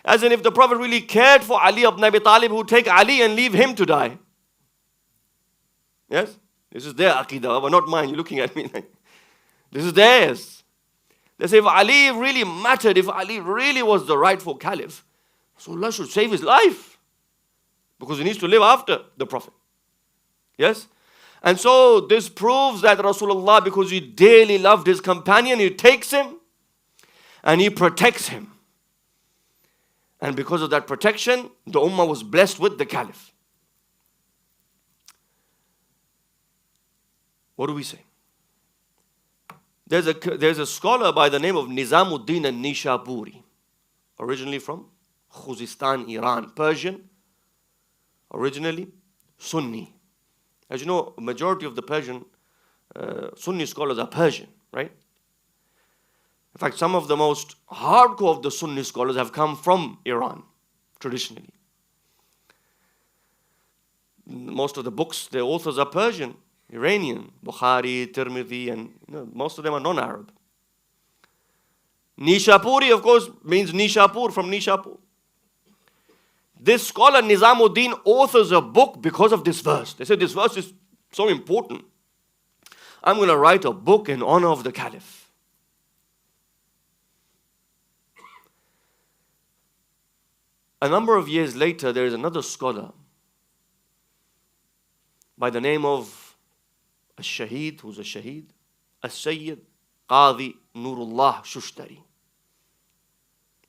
As in, if the Prophet really cared for Ali ibn Abi Talib, he would take Ali and leave him to die. Yes? This is their aqidah, but not mine. You're looking at me like, this is theirs. They say if Ali really mattered, if Ali really was the rightful caliph, so Allah should save his life. Because he needs to live after the Prophet. Yes? And so this proves that Rasulullah, because he dearly loved his companion, he takes him and he protects him. And because of that protection, the ummah was blessed with the caliph. What do we say? There's a scholar by the name of Nizamuddin al-Nishapuri, originally from Khuzestan, Iran, Persian, originally Sunni. As you know, a majority of the Persian Sunni scholars are Persian, right? In fact, some of the most hardcore of the Sunni scholars have come from Iran, traditionally. Most of the books, the authors are Persian, Iranian, Bukhari, Tirmidhi, and most of them are non-Arab. Nishapuri, of course, means Nishapur, from Nishapur. This scholar, Nizamuddin, authors a book because of this verse. They say this verse is so important. I'm going to write a book in honor of the Caliph. A number of years later, there is another scholar by the name of a Shaheed, who's a Shaheed, a Sayyid Qadi Nurullah Shushtari.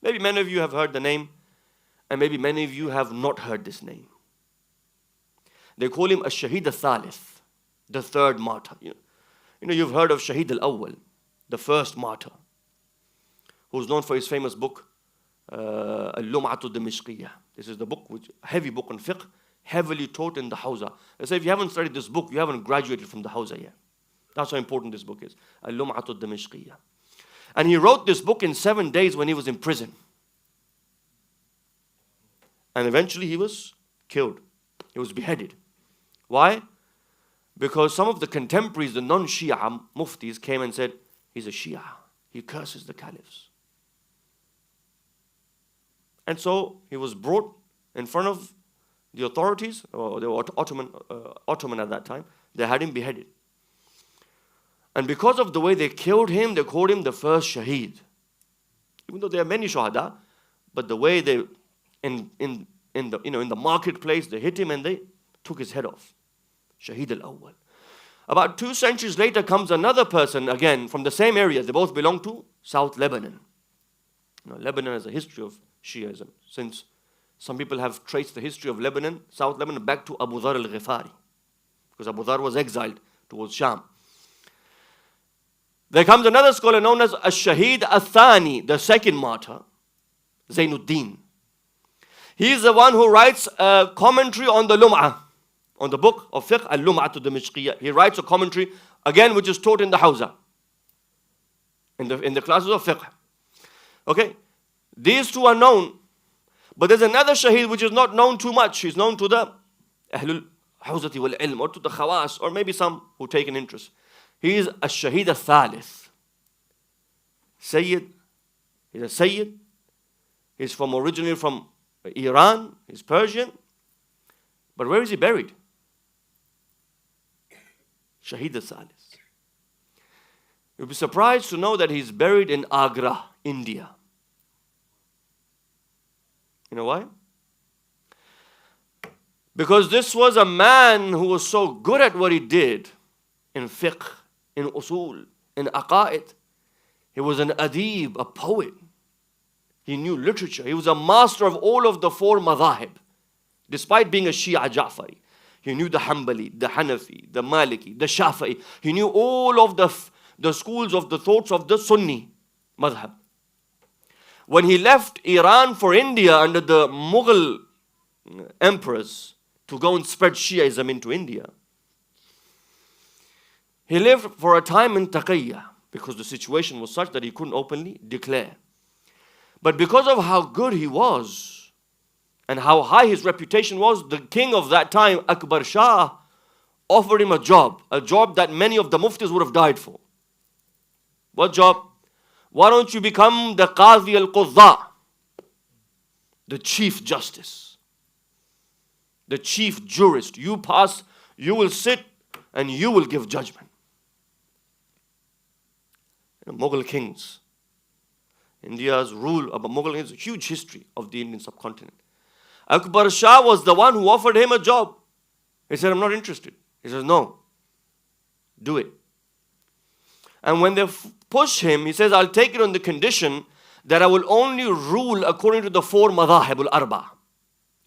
Maybe many of you have heard the name, and maybe many of you have not heard this name. They call him a Shaheed al-Thalith, the third martyr. You know, you've heard of Shaheed al-Awwal, the first martyr, who's known for his famous book, Al-Lum'atu Dimishqiyya. This is the book, heavy book on fiqh, heavily taught in the Hawza. They say if you haven't studied this book, you haven't graduated from the Hawza yet. That's how important this book is. Al-Lum'atu Dimishqiyya. And he wrote this book in 7 days when he was in prison. And eventually he was killed. He was beheaded. Why? Because some of the contemporaries, the non-Shia muftis, came and said, he's a Shia. He curses the caliphs. And so he was brought in front of the authorities, or the Ottoman at that time. They had him beheaded. And because of the way they killed him, they called him the first Shaheed. Even though there are many Shuhada, but the way they, in the marketplace, they hit him and they took his head off. Shaheed al-Awwal. About 2 centuries later comes another person, again, from the same area. They both belong to South Lebanon. Lebanon has a history of Shiaism, since some people have traced the history of Lebanon, South Lebanon, back to Abu Dhar al-Ghifari, because Abu Dhar was exiled towards Sham. There comes another scholar known as Ash-Shaheed al-Thani, the second martyr, Zainuddin. He is the one who writes a commentary on the Lum'ah, on the book of fiqh, Al-Lum'atu Dimishqiyya. He writes a commentary, again, which is taught in the Hawza, in the classes of fiqh. Okay? These two are known. But there's another Shaheed which is not known too much. He's known to the Ahlul Hawzati wal Ilm, or to the Khawas, or maybe some who take an interest. He is a Shaheed al-Thalith. Sayyid. He's a Sayyid. He's originally from Iran. He's Persian. But where is he buried? Shaheed al-Thalith. You'll be surprised to know that he's buried in Agra, India. You know why? Because this was a man who was so good at what he did in fiqh, in usul, in aqa'id. He was an adib, a poet. He knew literature. He was a master of all of the 4 madhahib. Despite being a Shia Ja'fari, he knew the Hanbali, the Hanafi, the Maliki, the Shafi'i. He knew all of the schools of the thoughts of the Sunni madhab. When he left Iran for India under the Mughal emperors to go and spread Shiaism into India, he lived for a time in Taqiyya because the situation was such that he couldn't openly declare. But because of how good he was and how high his reputation was, the king of that time, Akbar Shah, offered him a job that many of the muftis would have died for. What job? Why don't you become the Qadi al-Qudda, the chief justice, the chief jurist? You pass, you will sit, and you will give judgment. Mughal kings. India's rule of Mughal kings, a huge history of the Indian subcontinent. Akbar Shah was the one who offered him a job. He said, I'm not interested. He says, no, do it. And when they push him, he says, I'll take it on the condition that I will only rule according to the 4 madhahib al-arba.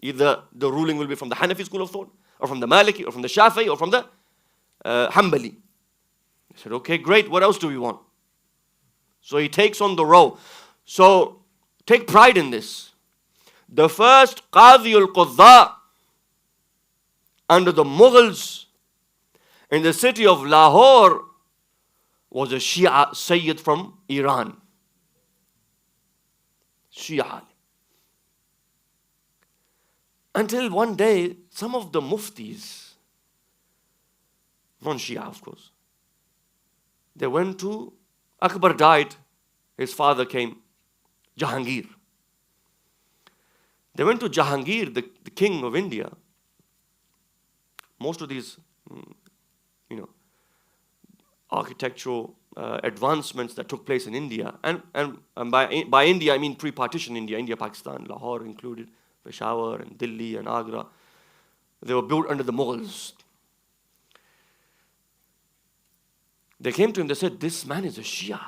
Either the ruling will be from the Hanafi school of thought, or from the Maliki, or from the Shafi'i, or from the Hanbali. He said, okay, great, what else do we want? So he takes on the role. So take pride in this. The first Qadi al-Qudda under the Mughals in the city of Lahore was a Shia Sayyid from Iran. Shia. Until one day, some of the muftis, non-Shia of course, they went to, Akbar died, his father came, Jahangir. They went to Jahangir, the king of India. Most of these architectural advancements that took place in India. And by India, I mean pre-partition India, India, Pakistan, Lahore included, Peshawar and Delhi and Agra. They were built under the Mughals. They came to him, they said, this man is a Shia.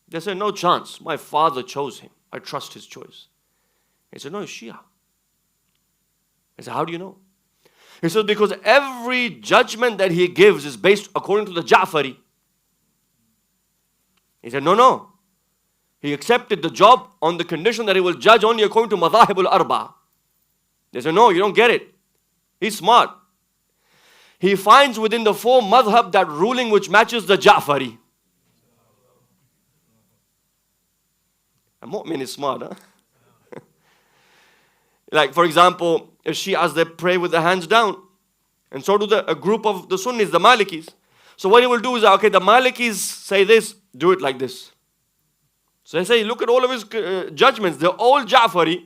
They said, no chance. My father chose him. I trust his choice. He said, no, he's Shia. I said, how do you know? He said, because every judgment that he gives is based according to the Ja'fari. He said, no. He accepted the job on the condition that he will judge only according to Madhahib al-Arba. They said, no, you don't get it. He's smart. He finds within the 4 madhab that ruling which matches the Ja'fari. A mu'min is smart, huh? Like, for example, if Shias, they pray with their hands down. And so do a group of the Sunnis, the Malikis. So what he will do is, okay, the Malikis say this, do it like this. So they say, look at all of his judgments. They're all Ja'fari,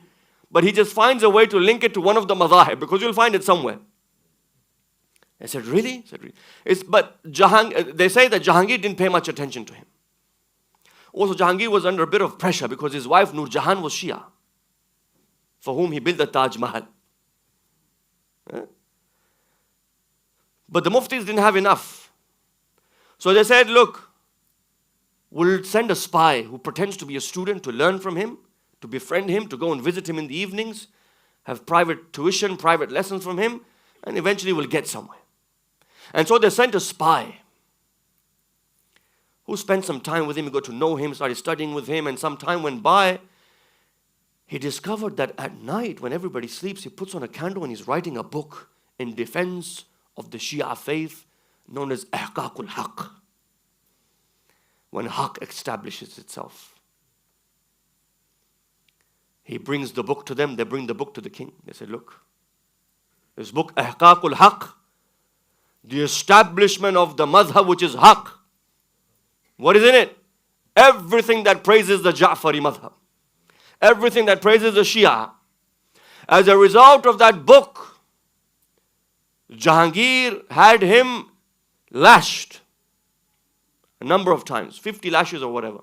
but he just finds a way to link it to one of the madhahib, because you'll find it somewhere. I said, really? I said, really? But they say that Jahangir didn't pay much attention to him. Also, Jahangir was under a bit of pressure because his wife Nur Jahan was Shia, for whom he built the Taj Mahal. But the muftis didn't have enough. So they said, look, we'll send a spy who pretends to be a student to learn from him, to befriend him, to go and visit him in the evenings, have private tuition, private lessons from him, and eventually we'll get somewhere. And so they sent a spy who spent some time with him. He got to know him, started studying with him, and some time went by. He discovered that at night, when everybody sleeps, he puts on a candle and he's writing a book in defense of the Shia faith known as Ihqaqul Haqq. When Haqq establishes itself. He brings the book to them, they bring the book to the king. They said, look, this book, Ihqaqul Haqq, the establishment of the madhab which is Haqq. What is in it? Everything that praises the Ja'fari madhab. Everything that praises the Shia. As a result of that book, Jahangir had him lashed a number of times, 50 lashes or whatever.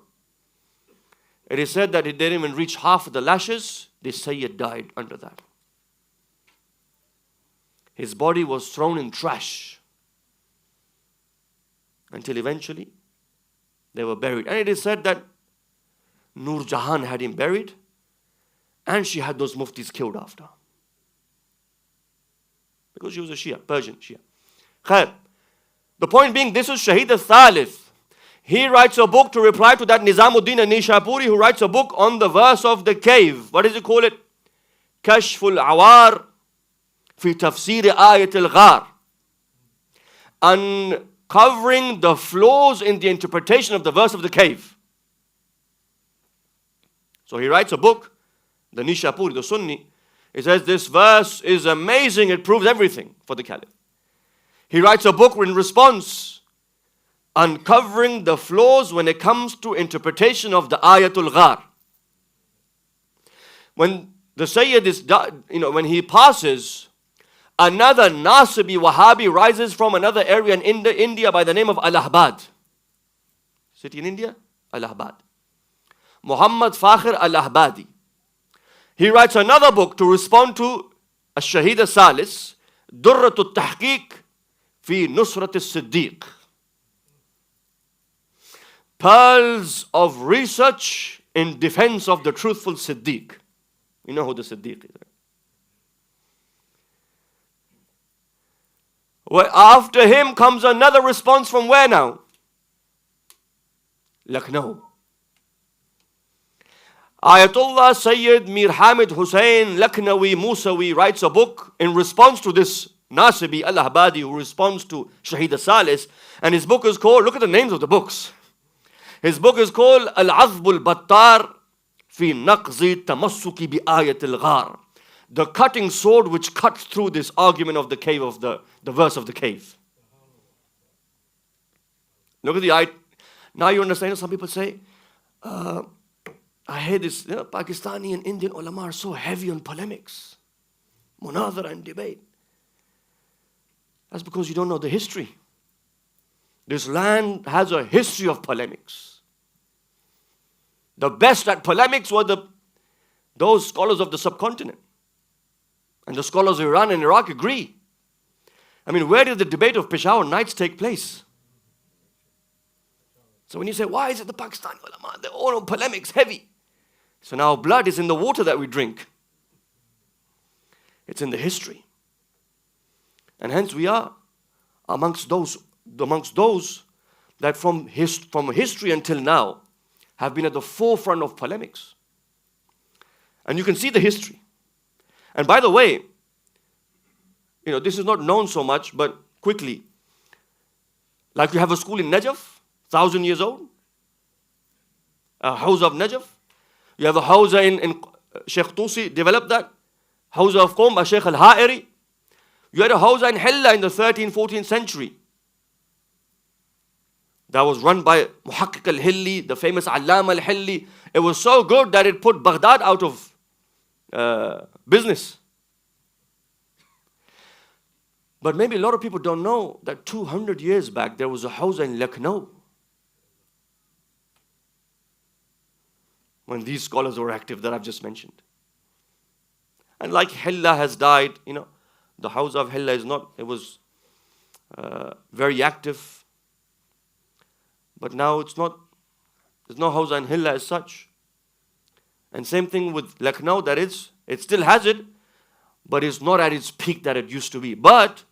It is said that he didn't even reach half of the lashes. The Sayyid died under that. His body was thrown in trash until eventually they were buried. And it is said that Nur Jahan had him buried and she had those muftis killed after. Because she was a Shia, Persian Shia. Khair. The point being, this is Shaheed al-Thalith. He writes a book to reply to that Nizamuddin al-Nishapuri who writes a book on the verse of the cave. What does he call it? Kashful Awar fi tafsir ayat al-Ghar. Uncovering the flaws in the interpretation of the verse of the cave. So he writes a book, the Nishapuri, the Sunni. He says this verse is amazing, it proves everything for the Caliph. He writes a book in response, uncovering the flaws when it comes to interpretation of the Ayatul Ghar. When the Sayyid is, when he passes, another Nasibi Wahhabi rises from another area in India by the name of Allahabad. City in India? Allahabad. Muhammad Fakhir Allahabadi. He writes another book to respond to Ash-Shaheed al-Salis, Durratul Tahqiq fi Nusrat al-Siddiq. Pearls of research in defense of the truthful Siddiq. You know who the Siddiq is. Well, after him comes another response from where now? Lucknow. Ayatollah Sayyid Mir Hamid Hussain Lucknowi Musawi writes a book in response to this Nasibi Allahabadi who responds to Shaheed al-Salis. And his book is called, look at the names of the books. His book is called Al-Azb al-Battar fi Naqzi Tamassuki bi Ayat al-Ghar. The cutting sword which cuts through this argument of the cave, of the verse of the cave. Look at the ayat. Now you understand, some people say, I hear this, Pakistani and Indian ulama are so heavy on polemics, munadhara and debate. That's because you don't know the history. This land has a history of polemics. The best at polemics were those scholars of the subcontinent. And the scholars of Iran and Iraq agree. I mean, where did the debate of Peshawar Nights take place? So when you say, why is it the Pakistani ulama? They're all on polemics, heavy. So now blood is in the water that we drink. It's in the history. And hence we are amongst those that from history until now have been at the forefront of polemics. And you can see the history. And by the way, this is not known so much, but quickly, like you have a school in Najaf, 1,000 years old, a house of Najaf. You have a house in Sheikh Tusi developed that. House of Qom by Sheikh Al-Ha'iri. You had a house in Hilla in the 13th, 14th century. That was run by Muhaqqiq al-Hilli, the famous Allama al-Hilli. It was so good that it put Baghdad out of business. But maybe a lot of people don't know that 200 years back there was a house in Lucknow when these scholars were active that I've just mentioned. And like Hilla has died, the house of Hilla it was very active. But now there's no house in Hilla as such. And same thing with Lucknow, it still has it, but it's not at its peak that it used to be. But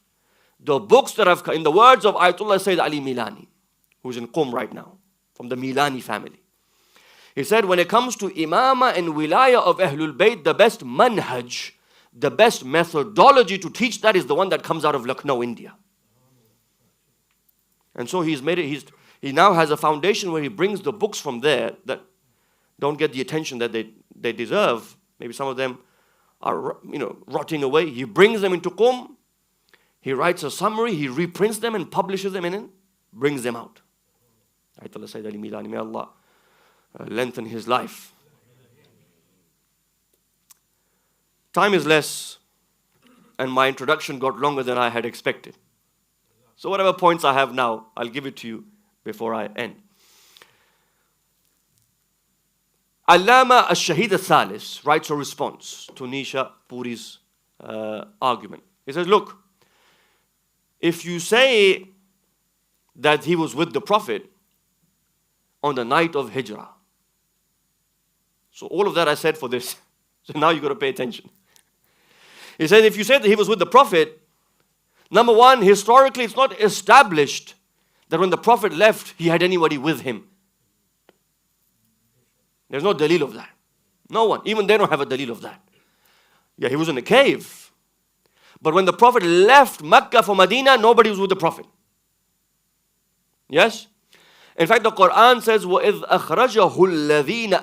the books that have, in the words of Ayatollah Sayyid Ali Milani, who's in Qom right now, from the Milani family, he said, when it comes to imama and wilaya of Ahlul Bayt, the best manhaj, the best methodology to teach that is the one that comes out of Lucknow, India. And so he now has a foundation where he brings the books from there that don't get the attention that they deserve. Maybe some of them are, rotting away. He brings them into Qom. He writes a summary. He reprints them and publishes them and then brings them out. Ayatollah Sayyid Ali Milani, may Allah lengthen his life. Time is less, and my introduction got longer than I had expected. So whatever points I have now, I'll give it to you before I end. Allama al-Shahid al-Thalis writes a response to Nisha Puri's argument. He says, look, if you say that he was with the Prophet on the night of Hijrah, so all of that I said for this. So now you've got to pay attention. He said, if you say that he was with the Prophet, number one, historically it's not established that when the Prophet left, he had anybody with him. There's no dalil of that. No one. Even they don't have a dalil of that. Yeah, he was in a cave. But when the Prophet left Mecca for Medina, nobody was with the Prophet. Yes? In fact, the Quran says, وَإِذْ أَخْرَجَهُ الَّذِينَ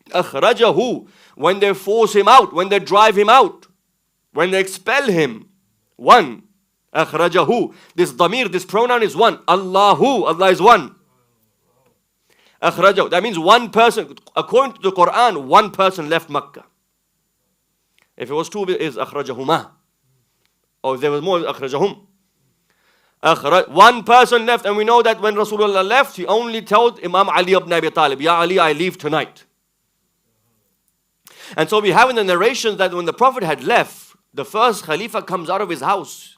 أَخْرَجَهُ when they force him out, when they drive him out, when they expel him. One. أَخْرَجَهُ. This damir, this pronoun is one. Allahu. Allah is one. أَخْرَجَهُ. That means one person. According to the Quran, one person left Mecca. If it was two, it is أَخْرَجَهُمَا. Or if there was more, أَخْرَجَهُم. One person left, and we know that when Rasulullah left, he only told Imam Ali ibn Abi Talib, Ya Ali, I leave tonight. And so we have in the narrations that when the Prophet had left, the first Khalifa comes out of his house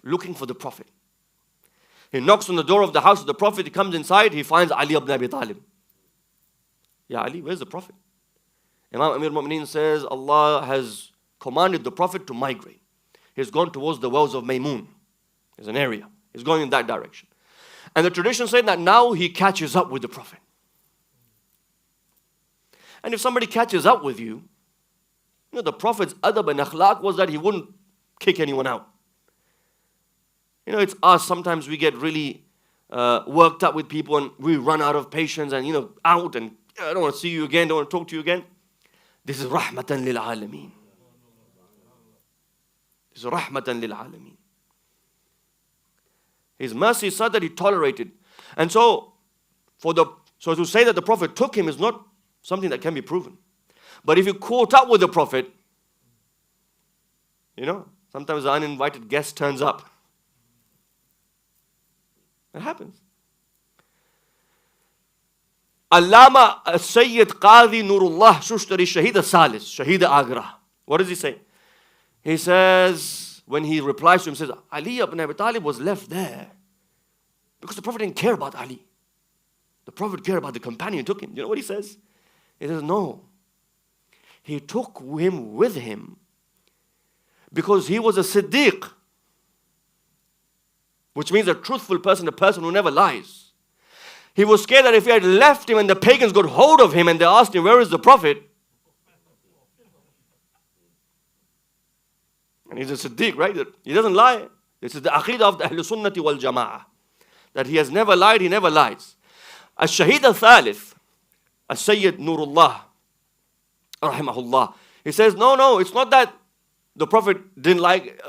looking for the Prophet. He knocks on the door of the house of the Prophet, he comes inside, he finds Ali ibn Abi Talib. Ya Ali, where's the Prophet? Imam Amir al-Mu'mineen says, Allah has commanded the Prophet to migrate. He's gone towards the wells of Maymun. There's an area. He's going in that direction. And the tradition said that now he catches up with the Prophet. And if somebody catches up with you, the Prophet's adab and akhlaq was that he wouldn't kick anyone out. It's us. Sometimes we get really worked up with people and we run out of patience and, out and I don't want to see you again, don't want to talk to you again. This is rahmatan lil alameen. This is rahmatan lil alameen. His mercy is such that he tolerated. And so to say that the Prophet took him is not something that can be proven. But if you caught up with the Prophet, Sometimes the uninvited guest turns up. It happens. Allama Sayyid Qadi Nurullah Shushtari Shahid Salis, Shahid Agra. What does he say? He says, when he replies to him, says, Ali ibn Abi Talib was left there because the Prophet didn't care about Ali. The Prophet cared about the companion who took him. You know what he says? He says, no. He took him with him because he was a Siddiq, which means a truthful person, a person who never lies. He was scared that if he had left him and the pagans got hold of him and they asked him, where is the Prophet? And he's a Siddiq, right? He doesn't lie. This is the Aqidah of the Ahlul Sunnati wal Jama'ah. That he has never lied, he never lies. Al-Shahid al-Thalith, Al-Sayyid Nurullah, rahimahullah. He says, no, it's not that the Prophet didn't like,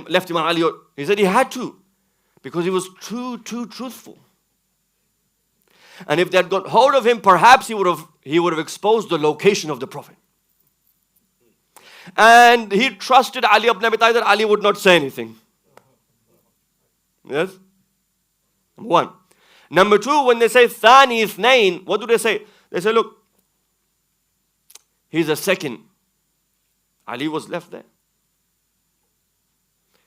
left Imam Ali. He said he had to, because he was too truthful. And if they had got hold of him, perhaps he would have exposed the location of the Prophet. And he trusted Ali ibn Abi Talib that Ali would not say anything. Yes? Number one. Number two, when they say Thani Ithnain, what do they say? They say, look, he's a second. Ali was left there.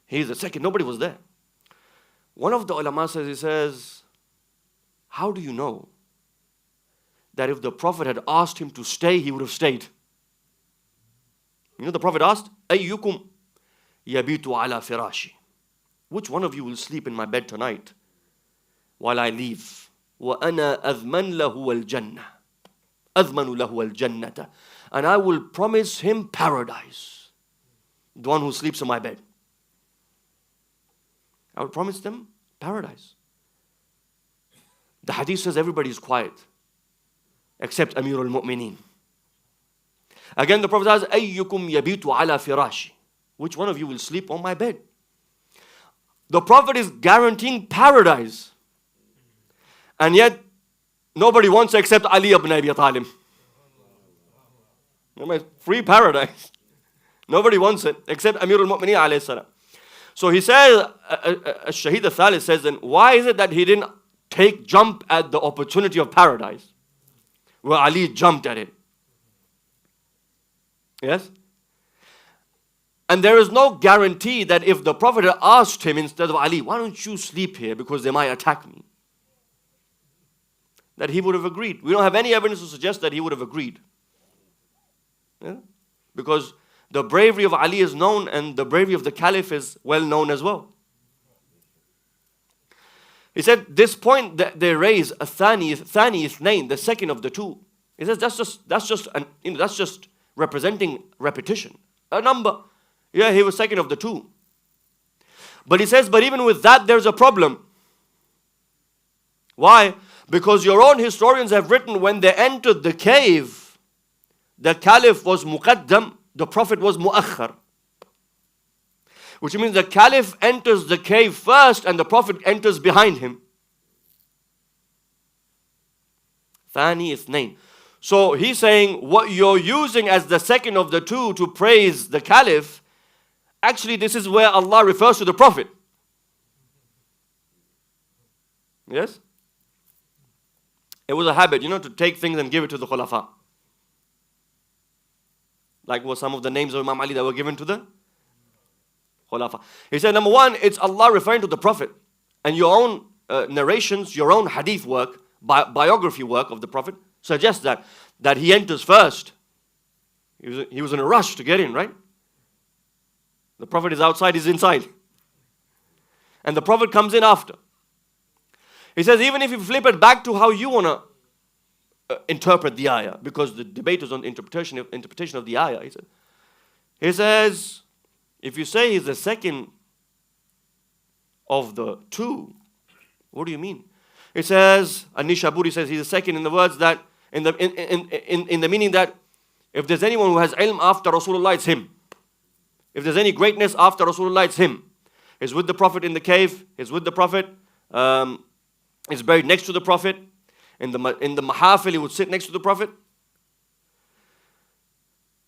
He's a second. Nobody was there. One of the ulama says, he says, how do you know that if the Prophet had asked him to stay, he would have stayed? You know, the Prophet asked, Ayyukum yabitu ala firashi. Which one of you will sleep in my bed tonight while I leave? Wa ana adman lahu al-jannah. Admanu lahu al-jannata. And I will promise him paradise. The one who sleeps in my bed. I will promise them paradise. The hadith says everybody is quiet except Amir al-Mu'mineen. Again, the Prophet says, Ayyukum yabitu ala firashi. Which one of you will sleep on my bed? The Prophet is guaranteeing paradise. And yet, nobody wants it except Ali ibn Abi Talib. Free paradise. Nobody wants it except Amir al-Mu'mineen alayhi salam. So he says, Shahid al-Thalith says, then why is it that he didn't jump at the opportunity of paradise where Ali jumped at it? Yes? And there is no guarantee that if the Prophet had asked him instead of Ali, why don't you sleep here because they might attack me, that he would have agreed. We don't have any evidence to suggest that he would have agreed. Yeah? Because the bravery of Ali is known and the bravery of the Caliph is well known as well. He said this point that they raise, a Thani Ithnain, the second of the two. He says that's just representing repetition. A number. Yeah, he was second of the two. But he says, but even with that, there's a problem. Why? Because your own historians have written when they entered the cave, the Caliph was muqaddam, the Prophet was muakhar. Which means the Caliph enters the cave first and the Prophet enters behind him. Thani Ithnain. So he's saying what you're using as the second of the two to praise the Caliph, actually this is where Allah refers to the Prophet. Yes? It was a habit, to take things and give it to the Khulafa. Like what some of the names of Imam Ali that were given to the Khulafa. He said, number one, it's Allah referring to the Prophet. And your own narrations, your own hadith work, biography work of the Prophet suggests that he enters first. He was in a rush to get in, right? The Prophet is outside, he's inside. And the Prophet comes in after. He says, even if you flip it back to how you want to interpret the ayah, because the debate is on interpretation of the ayah. He says, if you say he's the second of the two, what do you mean? It says, An-Nishaburi says he's the second in the words that, in the meaning that if there's anyone who has ilm after Rasulullah, it's him. If there's any greatness after Rasulullah, it's him. He's with the Prophet in the cave. He's with the Prophet. He's buried next to the Prophet. In the mahafil, he would sit next to the Prophet.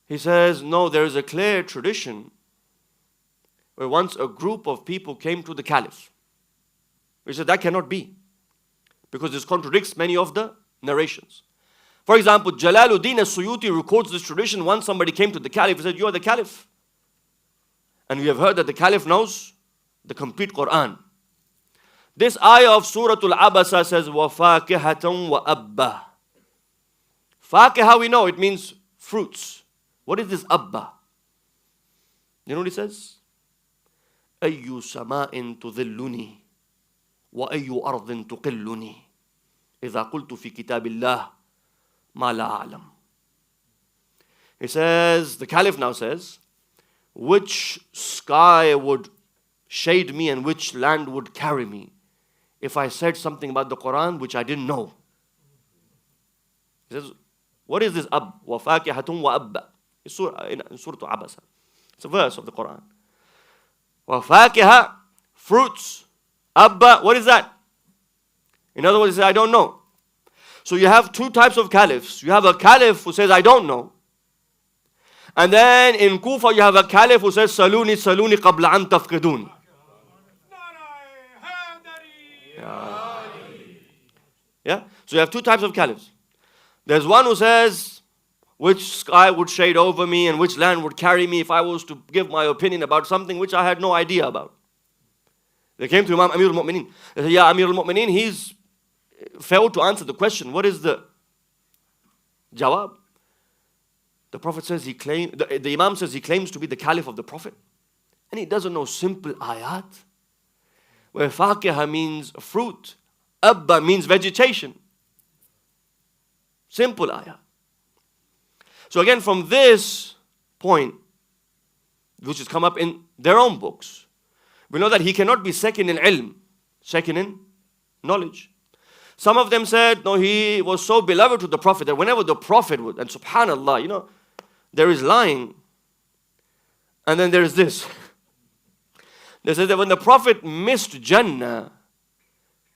He says, no, there is a clear tradition where once a group of people came to the Caliph. He said that cannot be, because this contradicts many of the narrations. For example, Jalaluddin as-Suyuti records this tradition. Once somebody came to the Caliph and said, "You are the Caliph. And we have heard that the Caliph knows the complete Quran." This ayah of Surah Al-Abasa says, وَفَاكِهَةً وَأَبَّةً. Fakiha, we know, it means fruits. What is this abba? You know what it says? أَيُّ سَمَاءٍ تُذِلُّنِي وَأَيُّ أَرْضٍ تُقِلُّنِي إِذَا قُلْتُ فِي كِتَابِ اللَّهِ مَا لَا أَعْلَمُ. He says, the Caliph now says, which sky would shade me and which land would carry me if I said something about the Quran which I didn't know? He says, what is this ab? وَفَاكِهَةٌ وَأَبَّةٌ. It's Surah Abasa. It's a verse of the Quran. وَفَاكِهَةٌ, fruits. Abba, what is that? In other words, he says, I don't know. So you have two types of caliphs. You have a caliph who says, I don't know. And then in Kufa, you have a caliph who says, Saluni, Saluni, qabla an tafqidun. Yeah? So you have two types of caliphs. There's one who says, which sky would shade over me and which land would carry me if I was to give my opinion about something which I had no idea about. They came to Imam Amir al-Mu'mineen. They said, yeah, Amir al-Mu'mineen, he's failed to answer the question. What is the jawab? The Prophet says the Imam says he claims to be the Caliph of the Prophet. And he doesn't know simple ayat. Where fakiha means fruit. Abba means vegetation. Simple ayat. So again, from this point, which has come up in their own books, we know that he cannot be second in ilm, second in knowledge. Some of them said, no, he was so beloved to the Prophet that whenever the Prophet would, and subhanallah, you know, there is lying, and then there is this. They said that when the Prophet missed Jannah,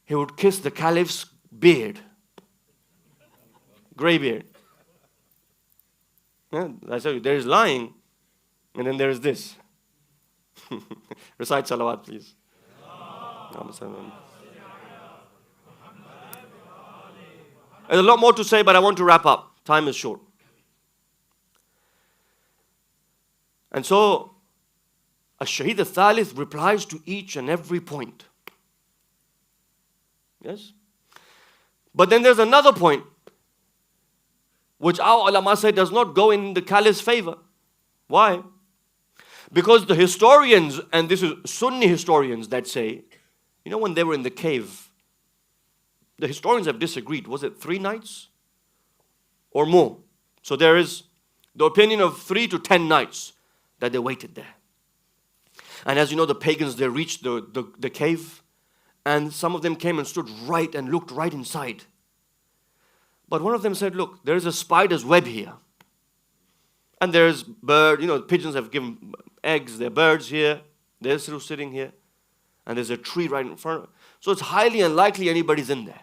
he would kiss the Caliph's beard, grey beard. Yeah, I tell you, there is lying, and then there is this. Recite salawat, please. There's a lot more to say, but I want to wrap up. Time is short. And so, Ash-Shaheed al-Thalith replies to each and every point. Yes? But then there's another point, which our ulama say does not go in the Caliph's favor. Why? Because the historians, and this is Sunni historians that say, you know, when they were in the cave, the historians have disagreed. Was it 3 nights or more? So there is the opinion of 3 to 10 nights that they waited there. And as you know, the pagans, they reached the cave, and some of them came and stood right and looked right inside. But one of them said, look, there is a spider's web here. And there's bird, you know, pigeons have given eggs, there are birds here, they're still sitting here. And there's a tree right in front of it. So it's highly unlikely anybody's in there.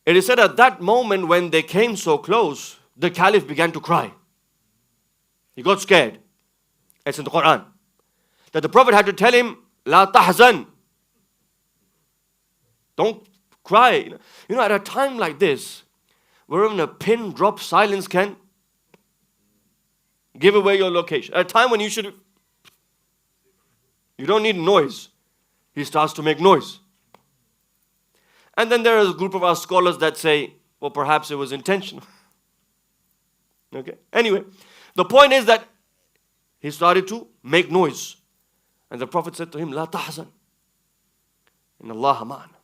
It is said at that moment when they came so close, the Caliph began to cry. He got scared. It's in the Quran. That the Prophet had to tell him, La tahzan. Don't cry. You know, at a time like this, where even a pin drop silence can give away your location. At a time when you don't need noise. He starts to make noise. And then there is a group of our scholars that say, well, perhaps it was intentional. Okay? Anyway, the point is that he started to make noise. And the Prophet said to him, La tahzan. Inna Allah ma'ana.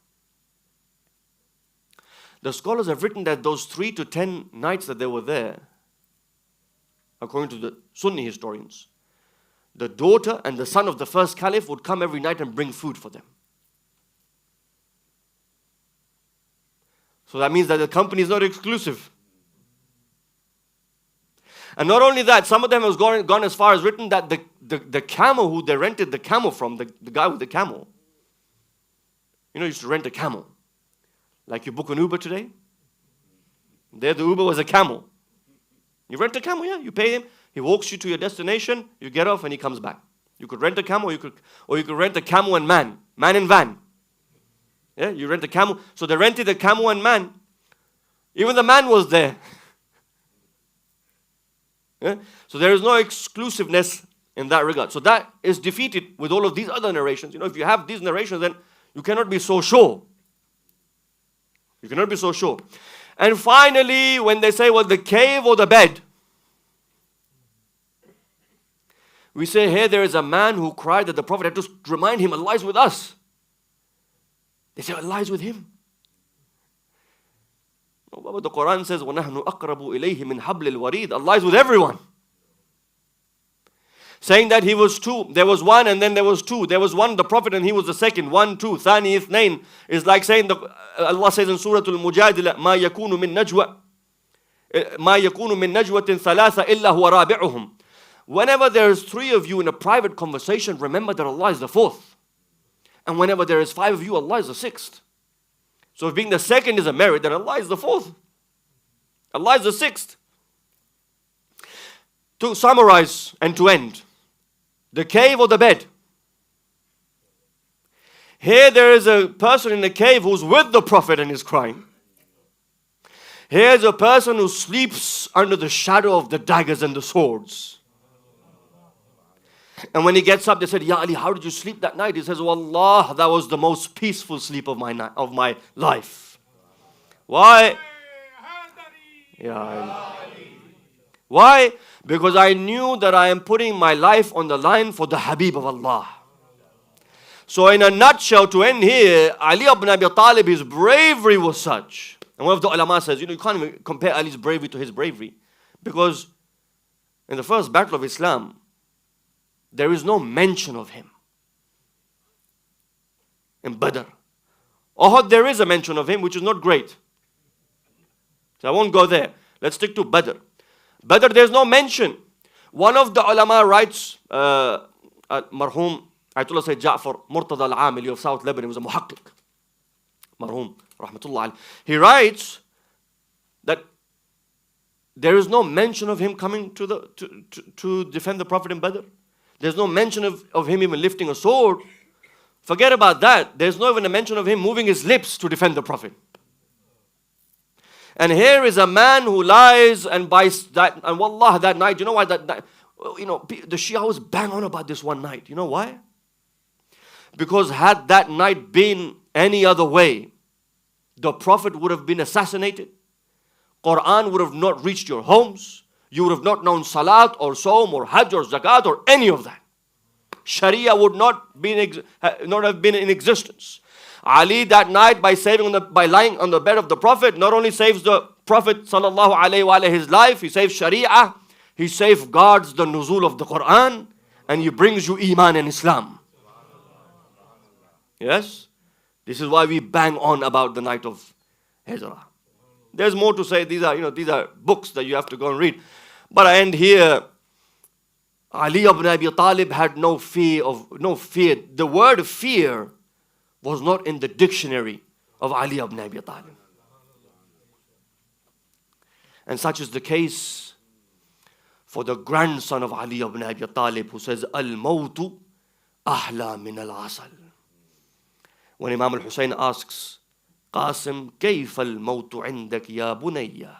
The scholars have written that those 3 to 10 nights that they were there, according to the Sunni historians, the daughter and the son of the first caliph would come every night and bring food for them. So that means that the company is not exclusive. And not only that, some of them have gone as far as written that the camel who they rented the camel from, the guy with the camel, you know, used to rent a camel. Like you book an Uber today. There the Uber was a camel. You rent a camel, yeah, you pay him. He walks you to your destination, you get off and he comes back. You could rent a camel, or you could rent a camel and man and van. Yeah, you rent a camel. So they rented a camel and man. Even the man was there. Yeah? So there is no exclusiveness in that regard. So that is defeated with all of these other narrations. If you have these narrations, then you cannot be so sure. You cannot be so sure. And finally, when they say, well, the cave or the bed, we say here there is a man who cried that the Prophet had to remind him, Allah is with us. They say Allah is with him. No, but the Quran says, وَنَحْنُ أَقْرَبُ إِلَيْهِ مِنْ حَبْلِ الْوَرِيدِ. Allah is with everyone. Saying that he was two, there was one and then there was two. There was one, the Prophet, and he was the second. 1, 2, ثاني اثنين is like saying, Allah says in Surah Al-Mujadila, مَا يَكُونُ مِن نَجْوَةٍ ثَلَاثَ إِلَّا هُوَ رَابِعُهُمْ. Whenever there is 3 of you in a private conversation, remember that Allah is the 4th. And whenever there is 5 of you, Allah is the 6th. So if being the second is a merit, then Allah is the 4th. Allah is the 6th. To summarize and to end, the cave or the bed. Here there is a person in the cave who's with the Prophet and is crying. Here is a person who sleeps under the shadow of the daggers and the swords. And when he gets up, they said, Ya Ali, how did you sleep that night? He says, Wallah, that was the most peaceful sleep of my life. Why? Why? Because I knew that I am putting my life on the line for the Habib of Allah. So in a nutshell, to end here, Ali ibn Abi Talib, his bravery was such. And one of the ulama says, you can't even compare Ali's bravery to his bravery. Because in the first battle of Islam, there is no mention of him. In Badr. Uhud, there is a mention of him, which is not great. So I won't go there. Let's stick to Badr. Badr, there's no mention. One of the ulama writes, Marhum, Ayatollah Sayyid Ja'far Murtada al-Amili of South Lebanon, he was a muhaqqiq. Marhum, rahmatullah alayh. He writes that there is no mention of him coming to defend the Prophet in Badr. There's no mention of him even lifting a sword. Forget about that. There's not even a mention of him moving his lips to defend the Prophet. And here is a man who lies and buys that, and wallah, that night, you know why that night, the Shia was bang on about this one night. You know why? Because had that night been any other way, the Prophet would have been assassinated. Quran would have not reached your homes. You would have not known Salat or Saum or Hajj or Zakat or any of that. Sharia would not have been in existence. Ali that night, by lying on the bed of the Prophet, not only saves the Prophet sallallahu alaihi wasallam his life, he saves Sharia, he safeguards the nuzul of the Quran, and he brings you Iman and Islam. Yes? This is why we bang on about the night of Hijrah. There's more to say. These are books that you have to go and read. But I end here. Ali ibn Abi Talib had no fear. The word fear was not in the dictionary of Ali ibn Abi Talib. And such is the case for the grandson of Ali ibn Abi Talib, who says, Al-Mawtu ahla min al-asal. When Imam Hussain asks, Qasim, kayfa al-mawtu indak ya bunayya?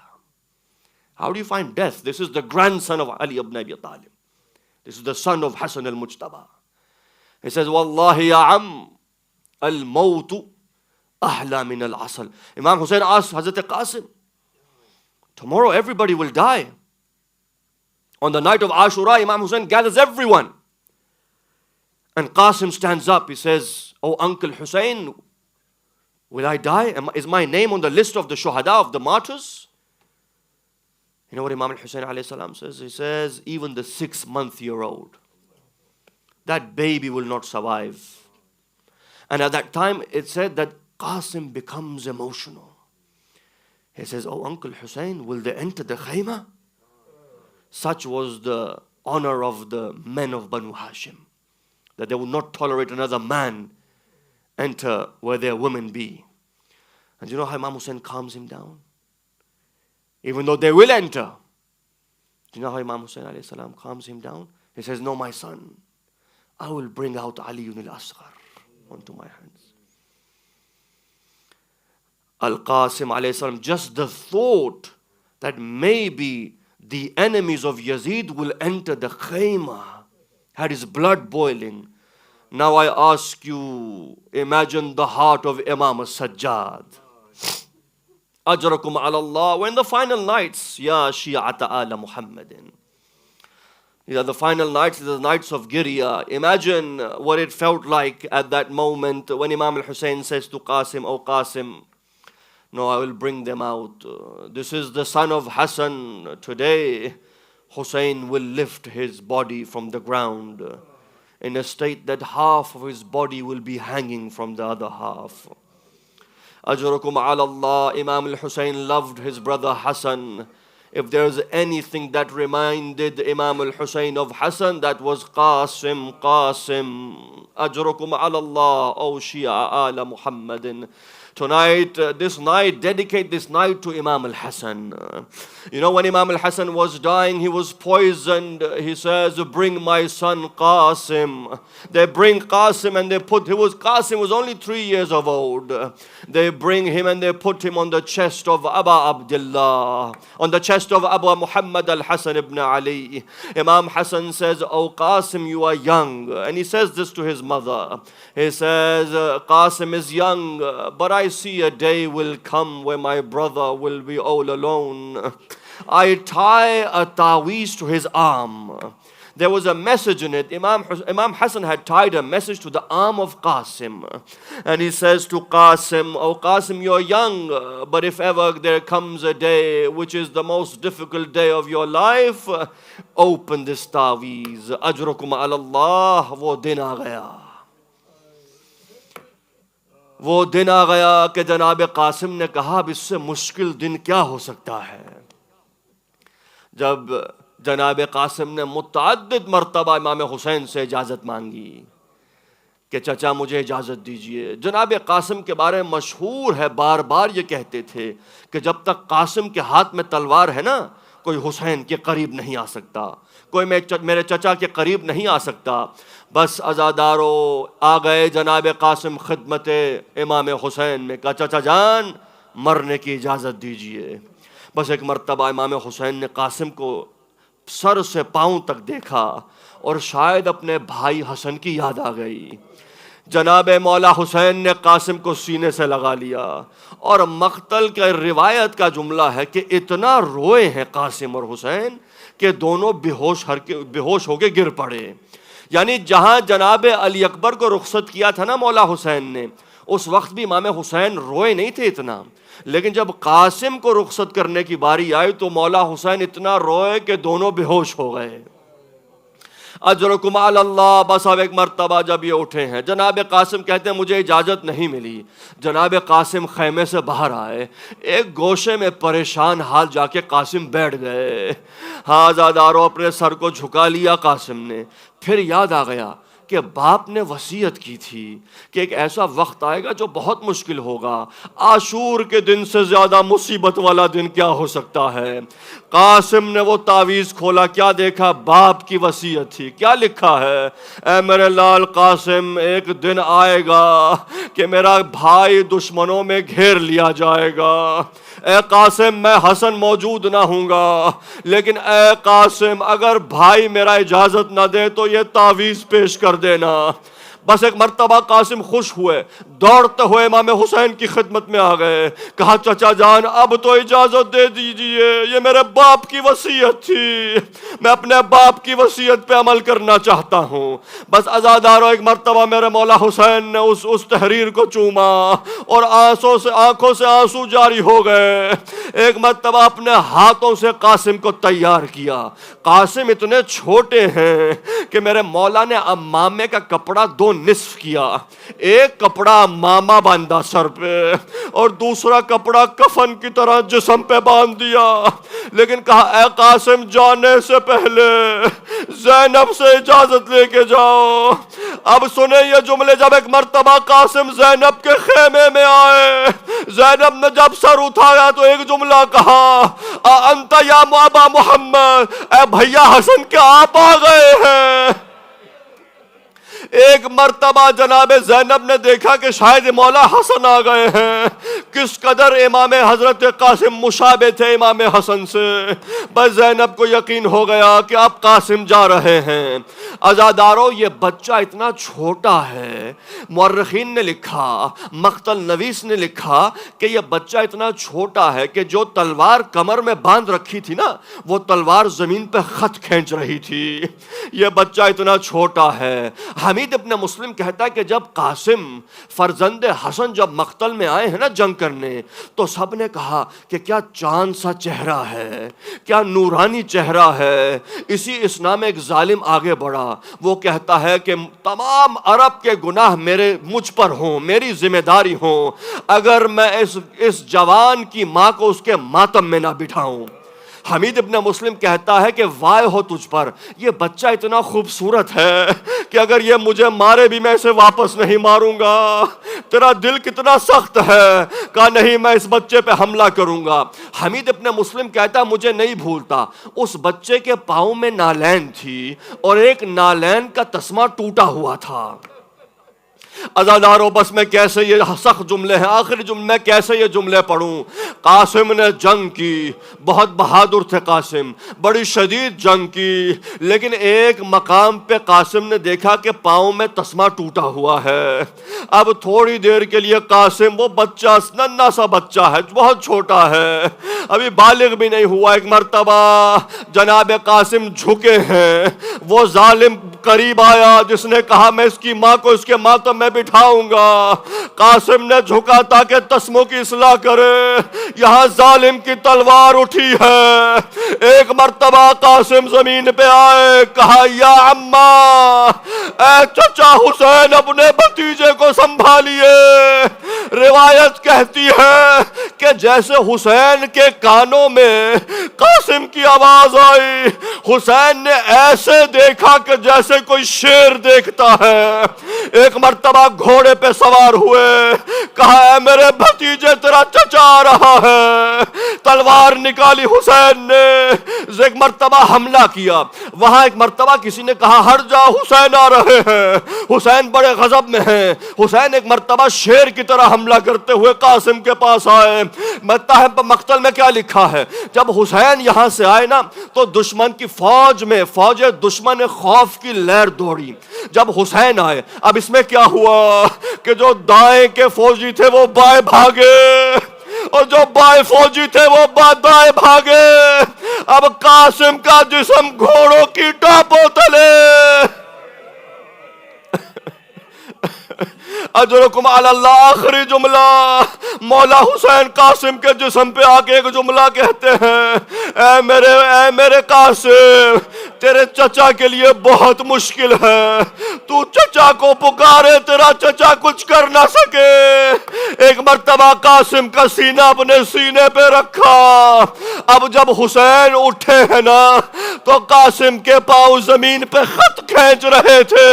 How do you find death? This is the grandson of Ali ibn Abi Talib. This is the son of Hassan al-Mujtaba. He says, Wallahi ya am, al-mawtu ahla min al-asal. Imam Hussain asks Hazrat Qasim, tomorrow everybody will die. On the night of Ashura, Imam Hussain gathers everyone. And Qasim stands up. He says, Oh Uncle Hussain, will I die? Is my name on the list of the shuhada, of the martyrs? You know what Imam Hussain alayhi salam says? He says, even the 6-month-old, that baby will not survive. And at that time, it said that Qasim becomes emotional. He says, Oh Uncle Hussain, will they enter the khayma? Such was the honor of the men of Banu Hashim, that they would not tolerate another man enter where their women be. And you know how Imam Hussain calms him down? Even though they will enter. Do you know how Imam Hussain alayhi salam calms him down? He says, No, my son, I will bring out Ali al-Asghar onto my hands. Al-Qasim alayhi salam, just the thought that maybe the enemies of Yazid will enter the Khaymah had his blood boiling. Now I ask you, imagine the heart of Imam Sajjad. Ajrakum ala Allah. When the final nights, Ya Shi'ata ala Muhammadin. These are the final nights, the nights of Girya. Imagine what it felt like at that moment when Imam Hussain says to Qasim, "O Qasim, no, I will bring them out. This is the son of Hassan. Today, Hussain will lift his body from the ground in a state that half of his body will be hanging from the other half." Ajrakum ala Allah. Imam al-Hussain loved his brother Hassan. If there's anything that reminded Imam al-Hussain of Hassan, that was Qasim, Qasim. Ajrakum ala Allah, O Shia ala Muhammadin. Tonight, this night, dedicate this night to Imam al-Hassan. You know, when Imam al-Hassan was dying, he was poisoned. He says, "Bring my son Qasim." They bring Qasim and Qasim was only 3 years of old. They bring him and they put him on the chest of Aba Abdullah, on the chest of Abu Muhammad al-Hassan ibn Ali. Imam Hassan says, "Oh Qasim, you are young." And he says this to his mother. He says, "Qasim is young, but I see a day will come where my brother will be all alone. I tie a taweez to his arm." There was a message in it. Imam Hassan had tied a message to the arm of Qasim. And he says to Qasim, "Oh Qasim, you're young, but if ever there comes a day which is the most difficult day of your life, open this taweez. Ajrakum ala Allah." Wo din aa gaya. وہ دن آ گیا کہ جناب قاسم نے کہا اب اس سے مشکل دن کیا ہو سکتا ہے. جب جناب قاسم نے متعدد مرتبہ امام حسین سے اجازت مانگی کہ چچا مجھے اجازت دیجئے. جناب قاسم کے بارے میں مشہور ہے، بار بار یہ کہتے تھے کہ جب تک قاسم کے ہاتھ میں تلوار ہے نا، کوئی حسین کے قریب نہیں آ سکتا، کوئی میرے چچا کے قریب نہیں آ سکتا. بس عزادارو آ گئے جناب قاسم خدمت امام حسین میں، کہا چچا جان مرنے کی اجازت دیجئے. بس ایک مرتبہ امام حسین نے قاسم کو سر سے پاؤں تک دیکھا اور شاید اپنے بھائی حسن کی یاد آ گئی. جناب مولا حسین نے قاسم کو سینے سے لگا لیا اور مقتل کے روایت کا جملہ ہے کہ اتنا روئے ہیں قاسم اور حسین کہ دونوں بیہوش ہو کے گر پڑے. یعنی جہاں جناب علی اکبر کو رخصت کیا تھا نا مولا حسین نے، اس وقت بھی امام حسین روئے نہیں تھے اتنا، لیکن جب قاسم کو رخصت کرنے کی باری آئی تو مولا حسین اتنا روئے کہ دونوں بیہوش ہو گئے. اجرکم علی اللہ. بس اب ایک مرتبہ جب یہ اٹھے ہیں، جناب قاسم کہتے ہیں مجھے اجازت نہیں ملی. جناب قاسم خیمے سے باہر آئے، ایک گوشے میں پریشان حال جا کے قاسم بیٹھ گئے. ہاں زادارو اپنے سر کو جھکا لیا قاسم نے. پھر یاد آ گیا کہ باپ نے وصیت کی تھی کہ ایک ایسا وقت آئے گا جو بہت مشکل ہوگا. عاشور کے دن سے زیادہ مصیبت والا دن کیا ہو سکتا ہے. قاسم نے وہ تعویذ کھولا، کیا دیکھا؟ باپ کی وصیت تھی. کیا لکھا ہے؟ اے میرے لال قاسم، ایک دن آئے گا کہ میرا بھائی دشمنوں میں گھیر لیا جائے گا. اے قاسم میں حسن موجود نہ ہوں گا، لیکن اے قاسم اگر بھائی میرا اجازت نہ دے تو یہ تعویذ پیش کر دینا. بس ایک مرتبہ قاسم خوش ہوئے، دوڑتے ہوئے امام حسین کی خدمت میں آ گئے. کہا چچا جان اب تو اجازت دے دیجئے، یہ میرے باپ کی وصیت تھی، میں اپنے باپ کی وصیت پہ عمل کرنا چاہتا ہوں. بس عزادارو ایک مرتبہ میرے مولا حسین نے اس تحریر کو چوما اور آنکھوں سے آنسو جاری ہو گئے. ایک مرتبہ اپنے ہاتھوں سے قاسم کو تیار کیا. قاسم اتنے چھوٹے ہیں کہ میرے مولا نے امامے کا کپڑا دو نصف کیا. ایک کپڑا ماما باندھا سر پہ اور دوسرا کپڑا کفن کی طرح جسم پہ باندھ دیا. لیکن کہا اے قاسم جانے سے پہلے زینب سے اجازت لے کے جاؤ. اب سنیں یہ جملے. جب ایک مرتبہ قاسم زینب کے خیمے میں آئے، زینب نے جب سر اٹھایا تو ایک جملہ کہا، انت یا ابا محمد، اے بھیا حسن کے آپ آ گئے ہیں. ایک مرتبہ جناب زینب نے دیکھا کہ شاید مولا حسن آ گئے ہیں. کس قدر امام حضرت قاسم مشابہ تھے امام حسن سے. بس زینب کو یقین ہو گیا کہ اب قاسم جا رہے ہیں. عزادارو یہ بچہ اتنا چھوٹا ہے. مورخین نے لکھا, مقتل نویس نے لکھا کہ یہ بچہ اتنا چھوٹا ہے کہ جو تلوار کمر میں باندھ رکھی تھی نا, وہ تلوار زمین پہ خط کھینچ رہی تھی. یہ بچہ اتنا چھوٹا ہے. حمید ابن مسلم کہتا ہے کہ جب قاسم فرزند حسن جب مقتل میں آئے ہیں نا جنگ کرنے, تو سب نے کہا کہ کیا چاند سا چہرہ ہے, کیا نورانی چہرہ ہے. اسی اسنا میں ایک ظالم آگے بڑھا, وہ کہتا ہے کہ تمام عرب کے گناہ مجھ پر ہوں, میری ذمہ داری ہوں, اگر میں اس جوان کی ماں کو اس کے ماتم میں نہ بٹھاؤں. حمید ابن مسلم کہتا ہے کہ وائے ہو تجھ پر, یہ بچہ اتنا خوبصورت ہے کہ اگر یہ مجھے مارے بھی میں اسے واپس نہیں ماروں گا. تیرا دل کتنا سخت ہے. کہا نہیں, میں اس بچے پہ حملہ کروں گا. حمید ابن مسلم کہتا ہے مجھے نہیں بھولتا, اس بچے کے پاؤں میں نالین تھی اور ایک نالین کا تسمہ ٹوٹا ہوا تھا. عزادارو بس میں کیسے یہ سخت جملے ہیں, آخری جملے میں کیسے یہ جملے پڑھوں. قاسم نے جنگ کی, بہت بہادر تھے قاسم, بڑی شدید جنگ کی, لیکن ایک مقام پہ قاسم نے دیکھا کہ پاؤں میں تسمہ ٹوٹا ہوا ہے. اب تھوڑی دیر کے لیے قاسم, وہ بچہ ننھا سا بچہ ہے, بہت چھوٹا ہے, ابھی بالغ بھی نہیں ہوا. ایک مرتبہ جناب قاسم جھکے ہیں, وہ ظالم قریب آیا جس نے کہا میں اس کی ماں کو اس کے ماتم میں بٹھاؤں گا. قاسم نے جھکا تاکہ تسموں کی اصلاح کرے. یہاں ظالم کی تلوار اٹھی ہے. ایک مرتبہ قاسم زمین پہ آئے, کہا یا عمّا, اے چچا حسین اپنے بھتیجے کو سنبھالیے. روایت کہتی ہے کہ جیسے حسین کے کانوں میں قاسم کی آواز آئی, حسین نے ایسے دیکھا کہ جیسے کوئی شیر دیکھتا ہے. ایک مرتبہ گھوڑے پہ سوار ہوئے, کہا اے میرے بھتیجے تیرا چچا آ رہا ہے. تلوار نکالی حسین نے, ایک مرتبہ حملہ کیا. وہاں ایک مرتبہ کسی نے کہا ہٹ جا, حسین آ رہے ہیں. حسین بڑے غضب میں ہیں. حسین ایک مرتبہ شیر کی طرح حملہ کرتے ہوئے قاسم کے پاس آئے. متاحف مقتل میں کیا لکھا ہے, جب حسین یہاں سے آئے نا تو دشمن کی فوج دشمن خوف کی لہر دوڑی. جب حسین آئے, اب اس میں کیا ہوا کہ جو دائیں کے فوجی تھے وہ بائیں بھاگے, اور جو بائیں فوجی تھے وہ دائیں بھاگے. اب قاسم کا جسم گھوڑوں کی ٹاپوں تلے. اجرکم علی اللہ. آخری جملہ, مولا حسین قاسم کے جسم پہ آ کے ایک جملہ کہتے ہیں, اے میرے قاسم, تیرے چچا کے لیے بہت مشکل ہے, تو چچا کو پکارے, تیرا چچا کچھ کر نہ سکے. ایک مرتبہ قاسم کا سینہ اپنے سینے پہ رکھا. اب جب حسین اٹھے ہیں نا تو قاسم کے پاؤں زمین پہ خط کھینچ رہے تھے.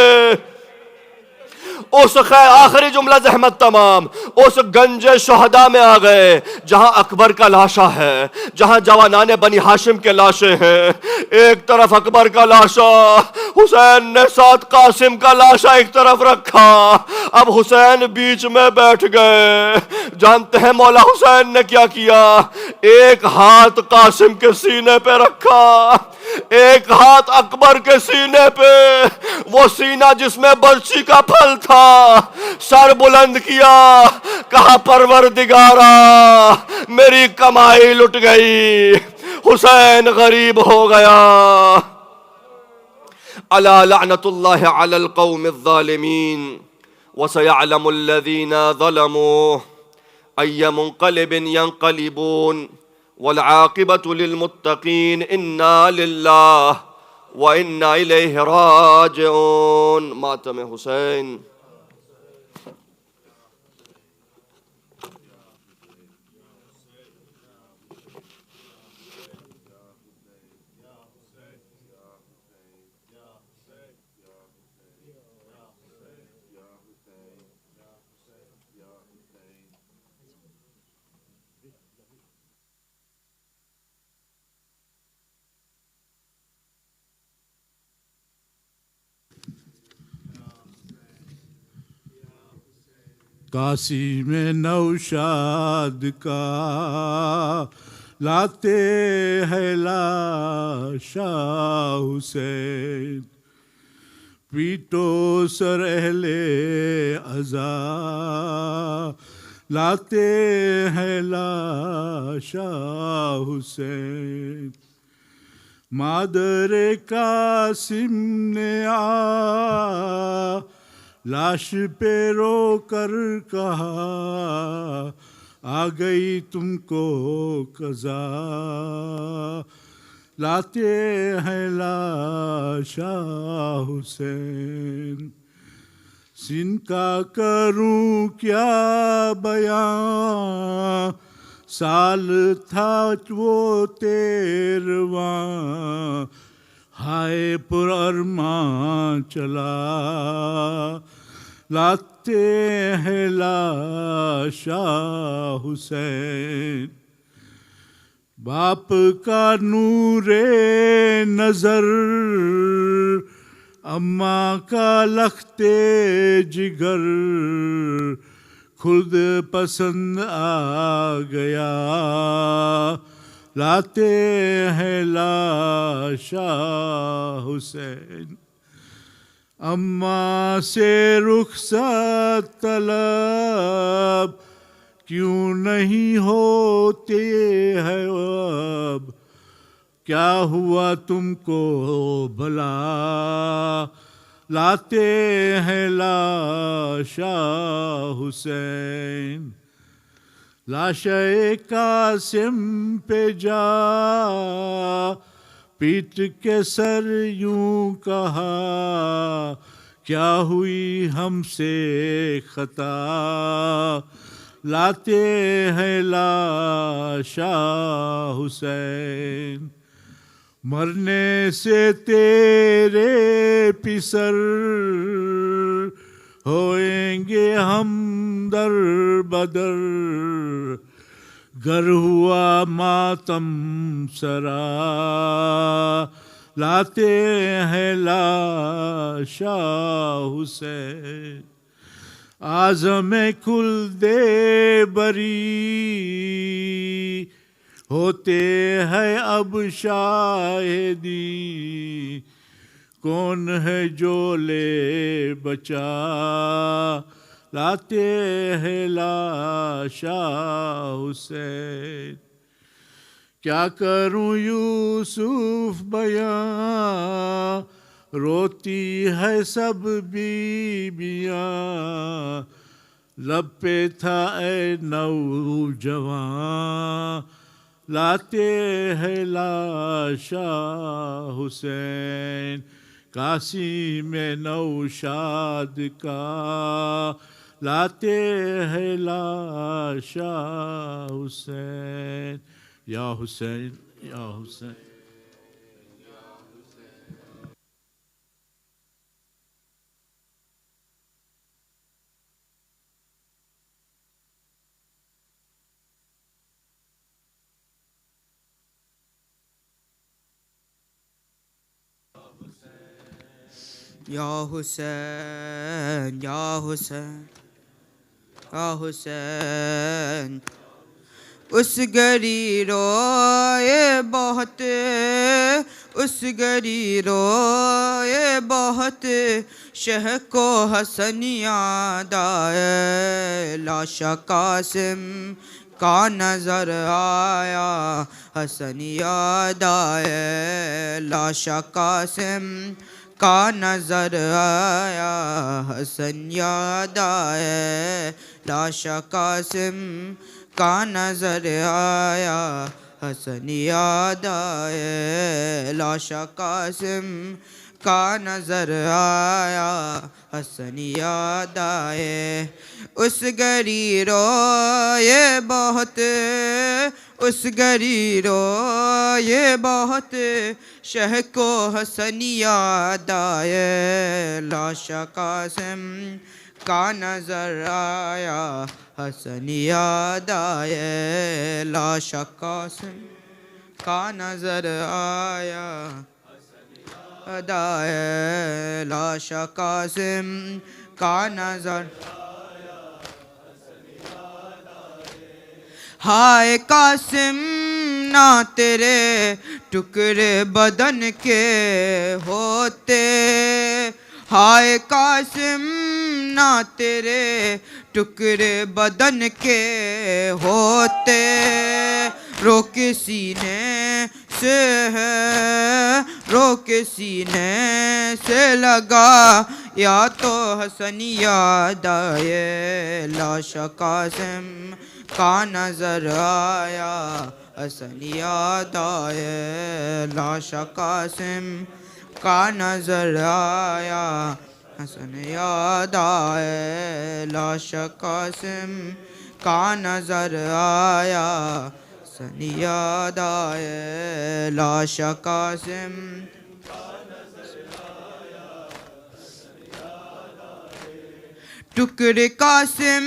اس آخری جملہ زحمت تمام, اس گنج شہداء میں آ گئے جہاں اکبر کا لاشا ہے, جہاں جوانان بنی ہاشم کے لاشیں ہیں. ایک طرف اکبر کا لاشا, حسین نے ساتھ قاسم کا لاشا ایک طرف رکھا. اب حسین بیچ میں بیٹھ گئے. جانتے ہیں مولا حسین نے کیا کیا؟ ایک ہاتھ قاسم کے سینے پہ رکھا, ایک ہاتھ اکبر کے سینے پہ, وہ سینہ جس میں برچی کا پھل تھا. سر بلند کیا, کہا پروردگارا میری کمائی لٹ گئی, حسین غریب ہو گیا. الا لعنت اللہ علی القوم الظالمین وسيعلم الذين ظلموا أي منقلب ينقلبون والعاقبة للمتقين إنا لله وإنا إليه راجعون. ماتم حسین. قاسم نوشاد کا لاتے ہیں لاشا حسین پیٹو سر اہل عزا لاتے ہیں لاشا حسین مادر قاسم نے لاش پہ رو کر کہا آ گئی تم کو قضا لاتے ہیں لاشا حسین سن کا کروں کیا بیان سال تھا وہ 13واں ہائے پر ارمان چلا لاتے ہیں لاشا حسین باپ کا نور نظر اماں کا لختے جگر خود پسند آ گیا لاتے ہیں لاشا حسین اماں سے رخصت طلب کیوں نہیں ہوتے ہے اب کیا ہوا تم کو بھلا لاتے ہیں لاشا حسین لاشا قاسم پہ جا پیٹ کے سر یوں کہا کیا ہوئی ہم سے خطا لاتے ہیں لاشا حسین مرنے سے تیرے پسر ہوئیں گے ہم در بدر گر ہوا ماتم سرا لاتے ہیں لاشا حسین اعظم کل دے بری ہوتے ہیں اب شاہدی کون ہے جو لے بچا لاتے ہیں لاشا حسین کیا کروں یوسف بیاں روتی ہے سب بیویاں لب پہ تھا اے نوجوان لاتے ہیں لاشا حسین قاسم نوشاد کا لاتے ہیں لاشا حسین یا حسین یا حسین یا حسین یا حسین یا حسین اس گری روئے بہت اس گری روئے بہت شہ کو حسن یاد آئے لاشا قاسم کا نظر آیا حسن یاد آئے لاشا قاسم کا نظر آیا حسن یاد آئے لاشا قاسم کا نظر آیا حسن یاد آئے لاشا قاسم کا نظر آیا حسن یاد آئے اس گری روئے بہت اس گری روئے بہت شہ کو حسن یاد آئے لاشا قاسم کا نظر آیا حسن یاد آئے لاشا قاسم کا نظر آیا یاد آئے لاشا قاسم کا نظر ہائے قاسم نہ تیرے ٹکڑے بدن کے ہوتے، ہائے قاسم نہ تیرے ٹکڑے بدن کے ہوتے، روک سینے سے ہے، روک سینے سے لگا یا تو حسنی یاد آئے، لاش قاسم کا نظر آیا، حسنی یاد آئے، لاش قاسم کا نظر آیا، حسن یاد آئے، لاش قاسم کا نظر آیا، حسن یاد آئے، لاش قاسم کا نظر آیا، حسن یاد آئے، ٹکڑے قاسم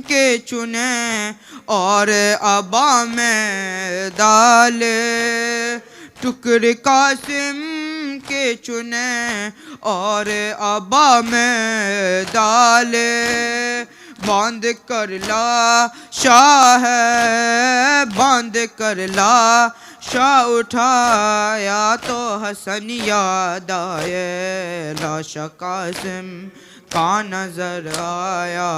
کے چنے اور عبا میں ڈالے، ٹکڑے قاسم کے چنے اور عبا میں ڈالے، باندھ کر لا شاہ ہے، باندھ کر لا شاہ اٹھایا تو حسن یاد آئے، لاش قاسم کا نظر آیا،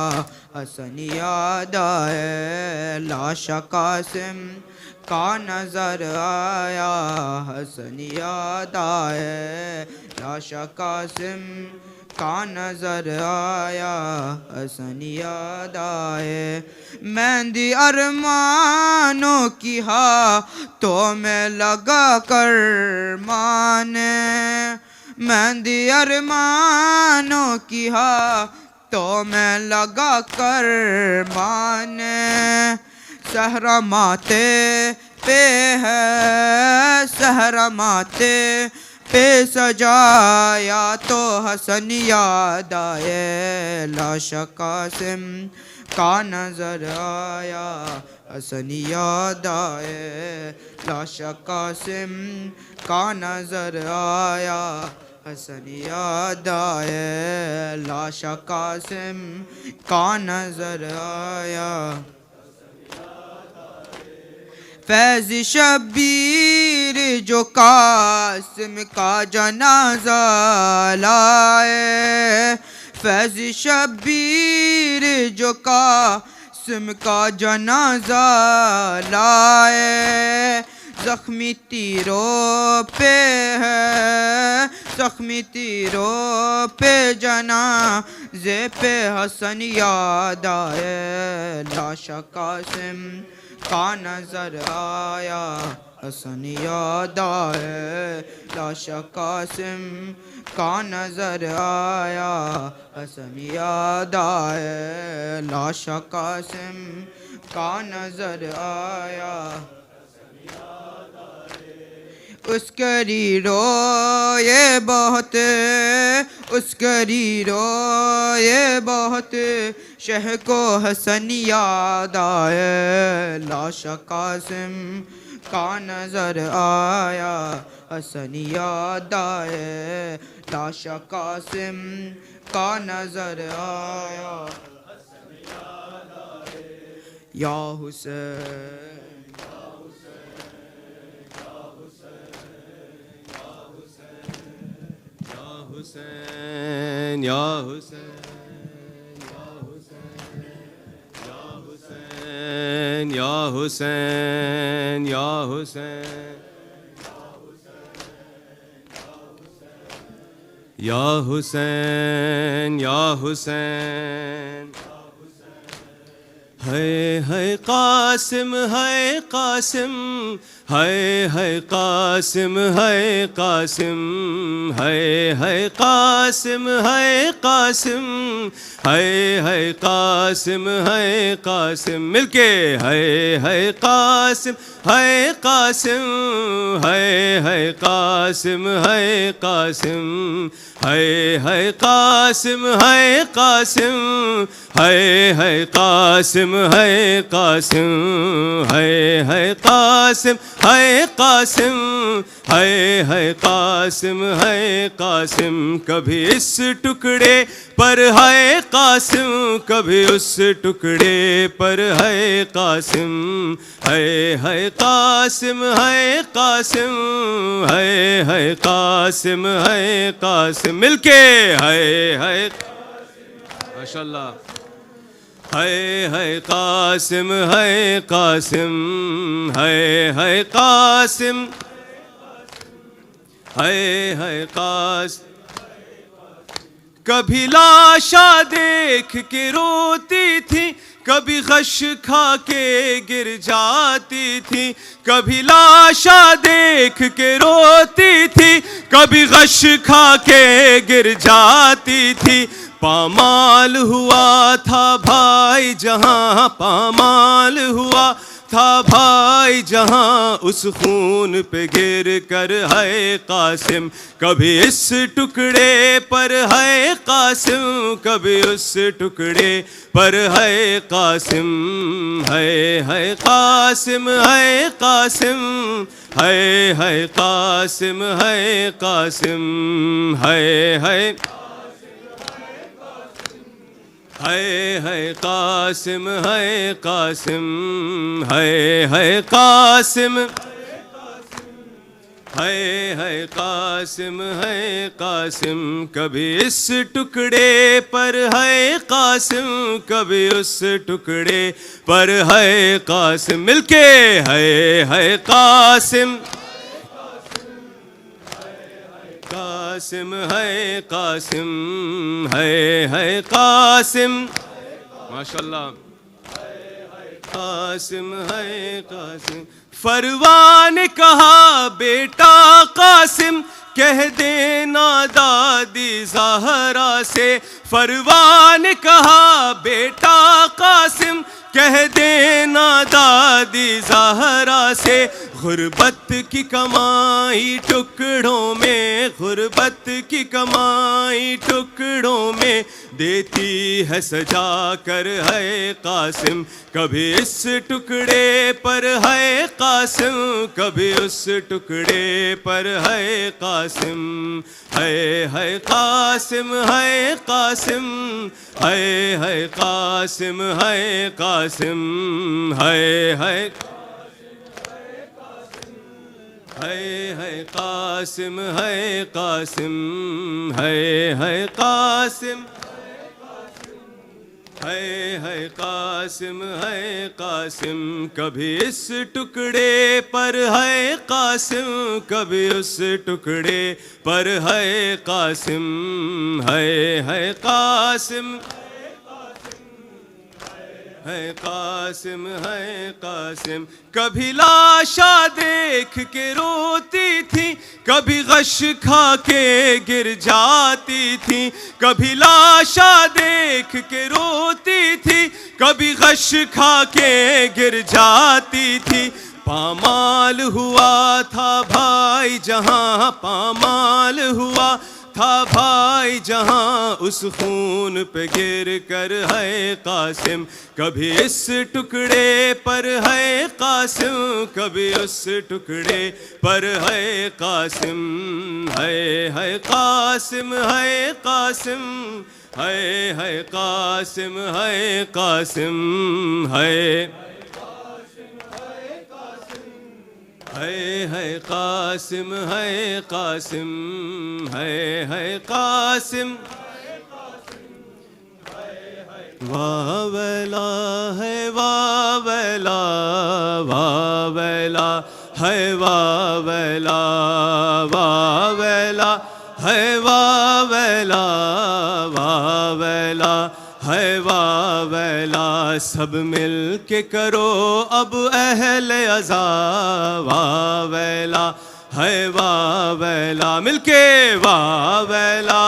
حسن یاد آئے، لاش قاسم کا نظر آیا، حسن یاد آئے، لاش قاسم کا نظر آیا، حسن یاد آئے، مہندی ارمانوں کی ہاتھوں میں لگا کر مانے، مہندی ارمانوں کی ہاتھوں میں لگا کر مانے، صحرا ماتے پہ ہے، صحرا ماتے پہ سجایا تو حسن یاد آئے، لاش قاسم کا نظر آیا، حسن یاد آئے، لاش قاسم کا نظر آیا، حسن یاد آئے، لاش قاسم کا نظر آیا، فیض شبیر جو قاسم کا جنازہ لائے، فیض شبیر جو قاسم کا جنازہ لائے، زخمی تیروں پہ ہے، زخمی تیروں پہ جنازے پہ حسن یاد آئے، لاش قاسم کا نظر آیا، حسن یاد آئے، لاش قاسم کا نظر آیا، حسن یاد آئے، لاش قاسم کا نظر آیا، اس کری روئے بہت، اس کری روئے بہت، شہ کو حسن یاد آئے، لاش قاسم کا نظر آیا، حسن یاد آئے، لاش قاسم کا نظر آیا، حسن یاد آئے، یا حسین حسین، یا حسین، یا حسین، یا حسین، یا حسین، یا حسین، ہے قاسم، ہے قاسم، ہے قاسم، ہے قاسم، ہے قاسم، ہے قاسم، ہے قاسم، ہے قاسم، مل کے ہے قاسم، ہے قاسم، ہے قاسم، ہے قاسم، ہے قاسم، ہے قاسم، ہے قاسم، ہے قاسم، ہے قاسم، ہے قاسم ہے قاسم ہے قاسم کبھی اس ٹکڑے پر ہے قاسم کبھی اس ٹکڑے پر ہے قاسم ہے قاسم ہے قاسم ہے قاسم ہے قاسم مل کے ہے ماشاء اللہ ہے قاسم ہے قاسم ہے قاسم ہے قاسم کبھی لاشا دیکھ کے روتی تھی کبھی غش کھا کے گر جاتی تھی کبھی لاشا دیکھ کے روتی تھی کبھی غش کھا کے گر جاتی تھی پامال ہوا تھا بھائی جہاں پامال ہوا تھا بھائی جہاں اس خون پہ گر کر ہے قاسم کبھی اس ٹکڑے پر ہے قاسم کبھی اس ٹکڑے پر ہے قاسم ہے قاسم ہے قاسم ہے قاسم ہے قاسم ہے قاسم ہے قاسم ہے قاسم ہے قاسم ہے قاسم کبھی اس ٹکڑے پر ہے قاسم کبھی اس ٹکڑے پر ہے قاسم مل کے ہے قاسم قاسم ہے قاسم ہے قاسم ماشاء اللہ قاسم ہے قاسم فروا نے کہا بیٹا قاسم کہہ دینا دادی زہرا سے فروا نے کہا بیٹا قاسم کہہ دینا دادی زہرا سے غربت کی کمائی ٹکڑوں میں غربت کی کمائی ٹکڑوں میں دیتی ہے سجا کر ہے قاسم کبھی اس ٹکڑے پر ہے قاسم کبھی اس ٹکڑے پر ہے قاسم ہے قاسم ہے قاسم ہے قاسم ہے قاسم ہے قاسم ہے قاسم ہے قاسم ہے قاسم ہے قاسم کبھی اس ٹکڑے پر ہے قاسم کبھی اس ٹکڑے پر ہے قاسم ہے قاسم ہے قاسم ہے قاسم کبھی لاشا دیکھ کے روتی تھی کبھی غش کھا کے گر جاتی تھی کبھی لاشا دیکھ کے روتی تھی کبھی غش کھا کے گر جاتی تھی پامال ہوا تھا بھائی جہاں پامال ہوا تھا بھائی جہاں اس خون پہ گر کر ہے قاسم کبھی اس ٹکڑے پر ہے قاسم کبھی اس ٹکڑے پر ہے قاسم ہے قاسم ہے قاسم ہے قاسم ہے قاسم ہے قاسم ہے قاسم ہے قاسم واہ ویلا ہے واہ ویلا واہ ویلا ہے واہ ویلا واہ ویلا ہے واہ ویلا واہ ویلا ہے واہ ویلا سب مل کے کرو اب اہل عزا واہ ویلا ہے واہ ویلا مل کے واہ ویلا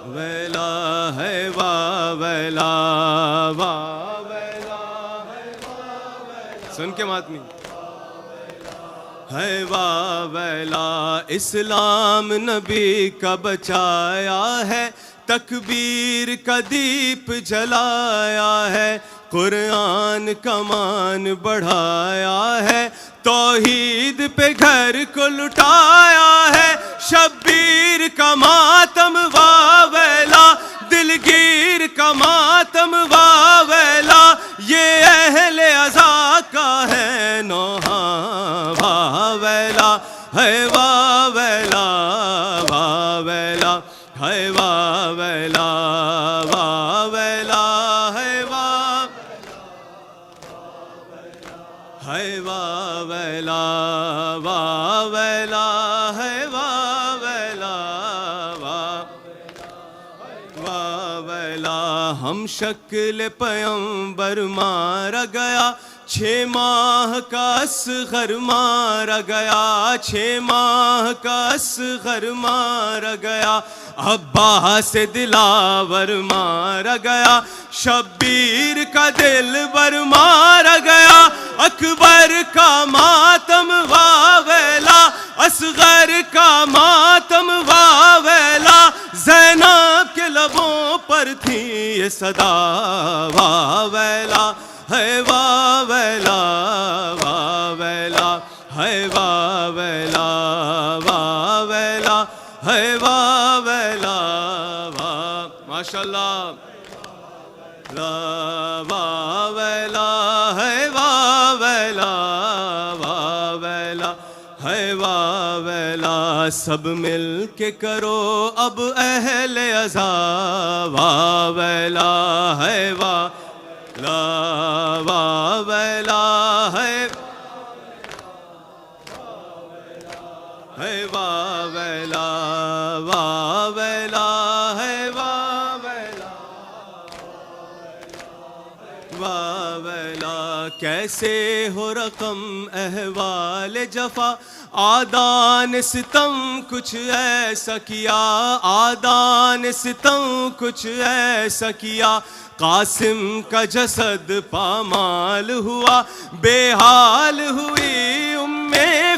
ویلا ہے واہ ویلا واہ ویلا سن کے ماتمی ہے واہ ویلا اسلام نبی کا بچایا ہے تکبیر کا دیپ جلایا ہے، قرآن کا مان بڑھایا ہے، توحید پہ گھر کو لٹایا ہے، شبیر کا ماتم واویلا، دلگیر کا ماتم واویلا، یہ اہل عزا کا ہے نوحہ واویلا، ہے واویلا واویلا، ہے واویلا واویلا، ہے واویلا واویلا، ہے واویلا واویلا، ہم شکل پیمبر مارا گیا، 6 ماہ کا اصغر مارا گیا، 6 ماہ کا اصغر مارا گیا، عباس دلاور مارا گیا، شبیر کا دلبر مارا گیا، اکبر کا ماتم واویلا، اصغر کا ماتم واویلا، زینب کے لبوں پر تھی یہ صدا واویلا، ہے واویلا واویلا، ہے واویلا واویلا، ہے واویلا ماشاءاللہ، لا واویلا، ہے واویلا واویلا، ہے واویلا، سب مل کے کرو اب اہل عزا واویلا، ہے واویلا واویلا، ہے واویلا واویلا، ہے واویلا واویلا، کیسے ہو رقم احوال جفا، آدان ستم کچھ ایسا کیا، آدان ستم کچھ ایسا کیا، قاسم کا جسد پامال ہوا، بے حال ہوئی ام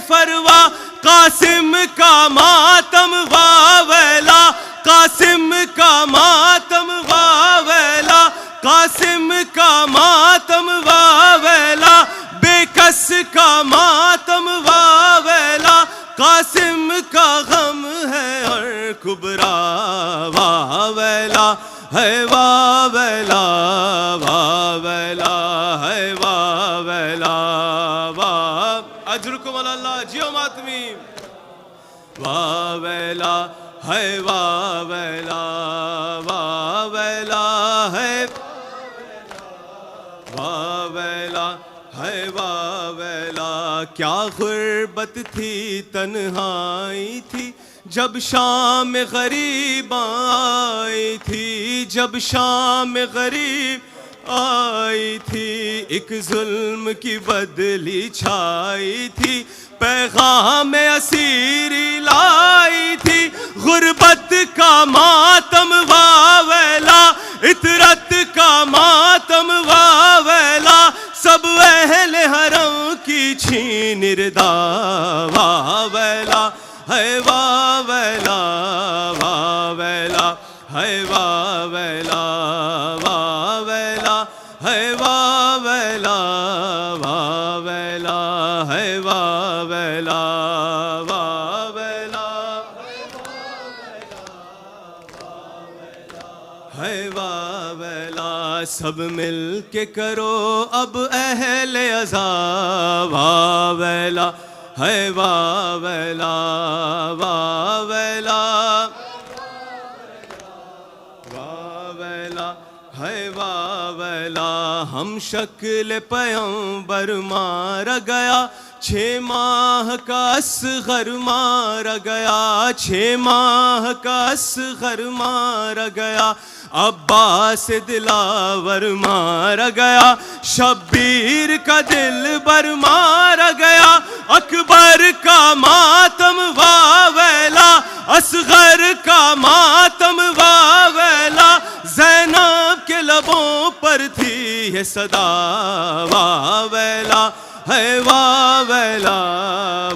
فروا، قاسم کا ماتم واویلا، قاسم کا ماتم واویلا، قاسم کا ماتم واویلا، بے کس کا ماتم واویلا، قاسم کا غم ہے اور کبرا واویلا، ہے واویلا واویلا، ہے واویلا اجرکم اللہ، جیو ماتمی واویلا، ہے واویلا واویلا، ہے واویلا، ہے واویلا، کیا غربت تھی تنہائی تھی جب شام غریب آئی تھی، جب شام غریب آئی تھی، ایک ظلم کی بدلی چھائی تھی، پیغام اسیری لائی تھی، غربت کا ماتم واویلا، اطرت کا ماتم واویلا، سب اہل حرم کی چھین ردا واویلا، ہے واویلا واویلا، ہے واویلا واویلا، ہے واویلا واویلا، ہے واویلا واویلا، ہے واویلا، سب مل کے کرو اب اہل عزا واویلا، ہے واویلا واویلا واویلا، ہے واویلا، ہم شکل پیمبر مارا گیا، 6 ماہ کا اصغر مارا گیا، 6 ماہ کا اصغر مارا گیا، عباس دلاور مارا گیا، شبیر کا دلبر مارا گیا، اکبر کا ماتم واویلا، اصغر کا ماتم واویلا، زینب کے لبوں پر تھی یہ صدا واویلا، ہے واویلا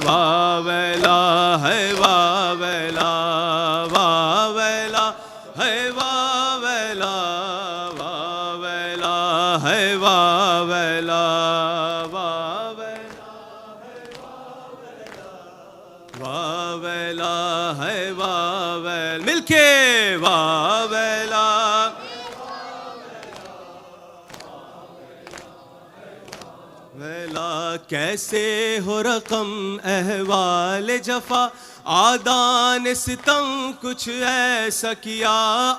واویلا، ہے واویلا واویلا، ہے واویلا ہے واویلا واویلا ہے واویل مل کے واویلا ویلا کیسے ہو رقم احوال جفا آدان ستم کچھ ایسا کیا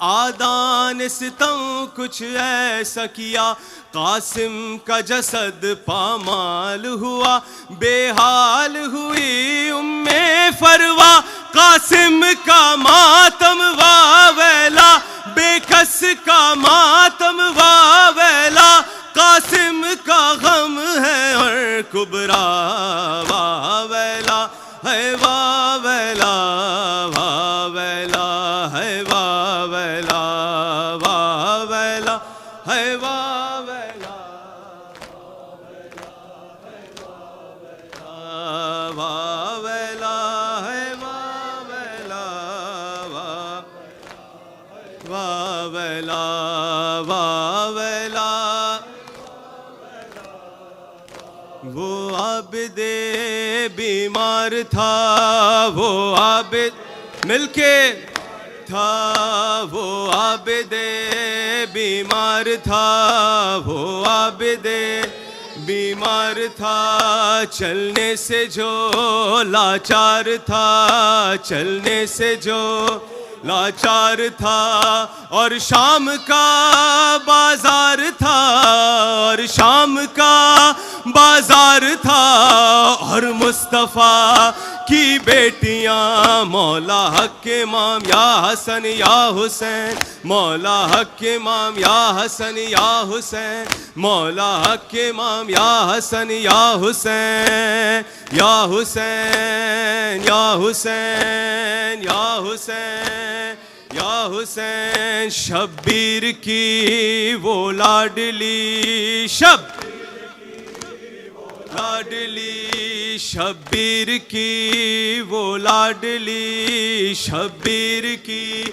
آدان ستم کچھ ایسا کیا قاسم کا جسد پامال ہوا بے حال ہوئی فروا قاسم کا ماتم واویلا بے کس کا ماتم واویلا قاسم کا غم ہے اور کبرا واویلا ہے واویلا واویلا ہے واویلا واویلا ہے واویلا واویلا ہے واویلا واویلا واویلا وہ عابد بیمار تھا وہ عابد مل کے تھا وہ عابد بیمار تھا وہ عابد بیمار تھا چلنے سے جو لاچار تھا چلنے سے جو لاچار تھا اور شام کا بازار تھا اور شام کا بازار تھا اور مصطفیٰ کی بیٹیاں مولا حق امام یا حسن یا حسین مولا حق امام یا حسن یا حسین مولا حق امام یا حسن یا حسین یا حسین یا حسین یا حسین یا حسین شبیر کی وہ لاڈلی لاڈلی شبیر کی وہ لاڈلی شبیر کی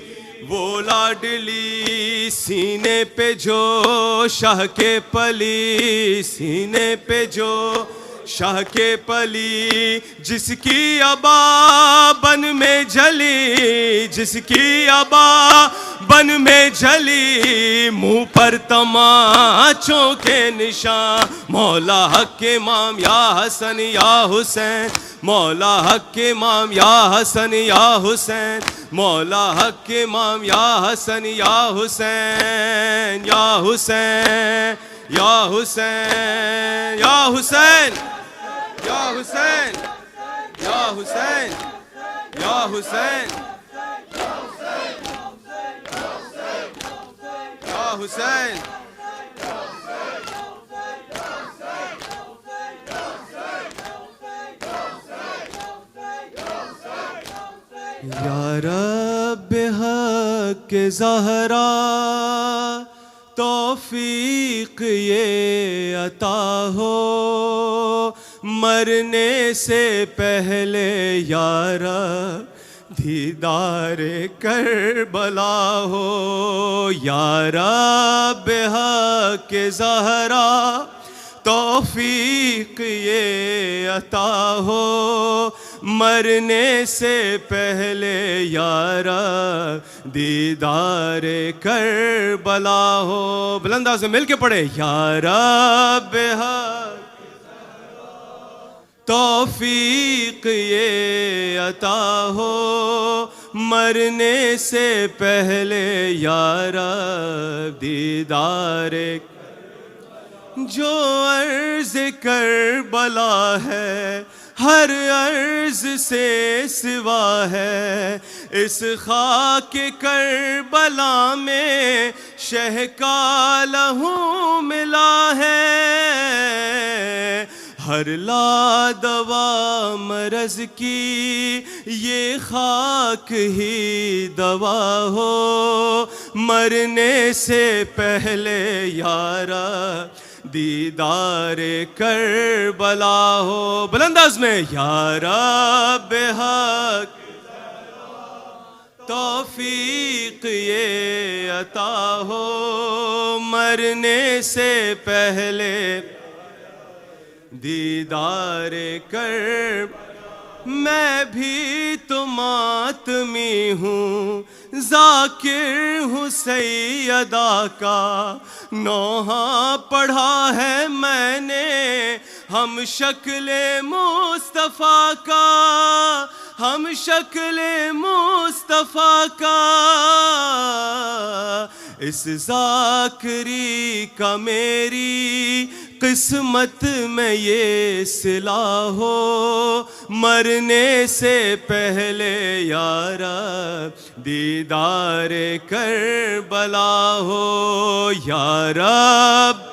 وہ لاڈلی سینے پہ جو شاہ کے پلی سینے پہ جو شاہ کے پلی جس کی عبا بن میں جلی جس کی عبا بن میں جلی منہ پر تماچوں کے نشان مولا حق امام یا حسن یا حسین مولا حق امام یا حسن یا حسین مولا حق امام یا حسن یا حسین یا حسین یا حسین یا حسین یا حسین یا حسین یا حسین یا حسین یا رب حق زہرا توفیق یہ عطا ہو مرنے سے پہلے یا رب دیدار کربلا ہو یا رب حق زہرا توفیق یہ عطا ہو مرنے سے پہلے یا رب دیدار کربلا ہو بلند آواز سے مل کے پڑھے یا رب حق توفیق یہ عطا ہو مرنے سے پہلے یا رب دیدار جو عرض کربلا ہے ہر عرض سے سوا ہے اس خاک کربلا میں شہ کا لہو ملا ہے ہر لا دوا مرض کی یہ خاک ہی دوا ہو مرنے سے پہلے یارا دیدار کربلا ہو بلنداز میں یا رب حق توفیق یہ عطا ہو مرنے سے پہلے دیدار کر میں بھی تو ماتمی ہوں ذاکر ہوں سیدہ کا نوحہ پڑھا ہے میں نے ہم شکل مصطفیٰ کا ہم شکل مصطفیٰ کا اس ذاکری کا میری قسمت میں یہ صلہ ہو مرنے سے پہلے یا رب دیدار کربلا ہو یا رب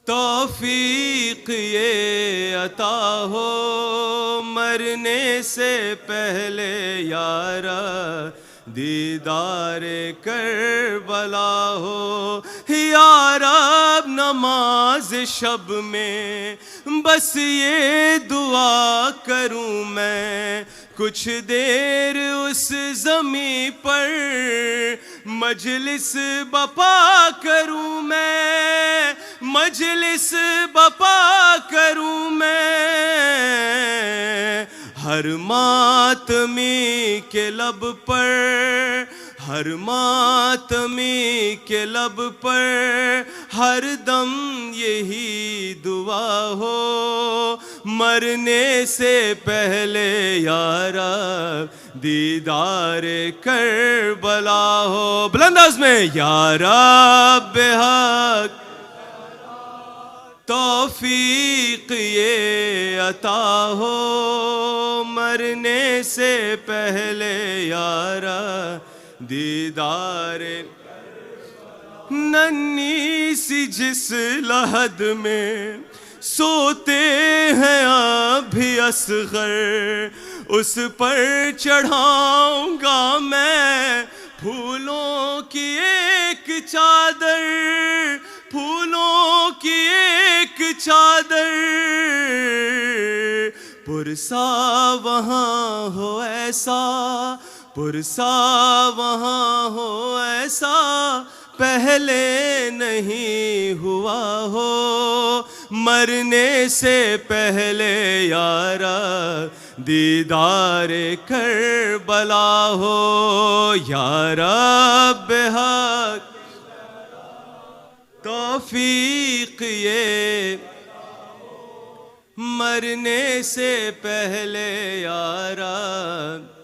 توفیق یہ عطا ہو مرنے سے پہلے یا رب دیدار کربلا ہو یا رب نماز شب میں بس یہ دعا کروں میں کچھ دیر اس زمین پر مجلس بپا کروں میں مجلس بپا کروں میں ہر ماتمی کے لب پر ہر ماتمی کے لب پر ہر دم یہی دعا ہو مرنے سے پہلے یا رب دیدار کربلا ہو بلند آواز میں یا رب حق توفیق یہ عطا ہو مرنے سے پہلے یا رب دیدار ننھی سی جس لحد میں سوتے ہیں ابھی اصغر اس پر چڑھاؤں گا میں پھولوں کی ایک چادر پھولوں کی ایک چادر پرسا وہاں ہو ایسا پرسا وہاں ہو ایسا پہلے نہیں ہوا ہو مرنے سے پہلے یا رب دیدار کربلا ہو یا رب حق توفیق یہ مرنے سے پہلے یا رب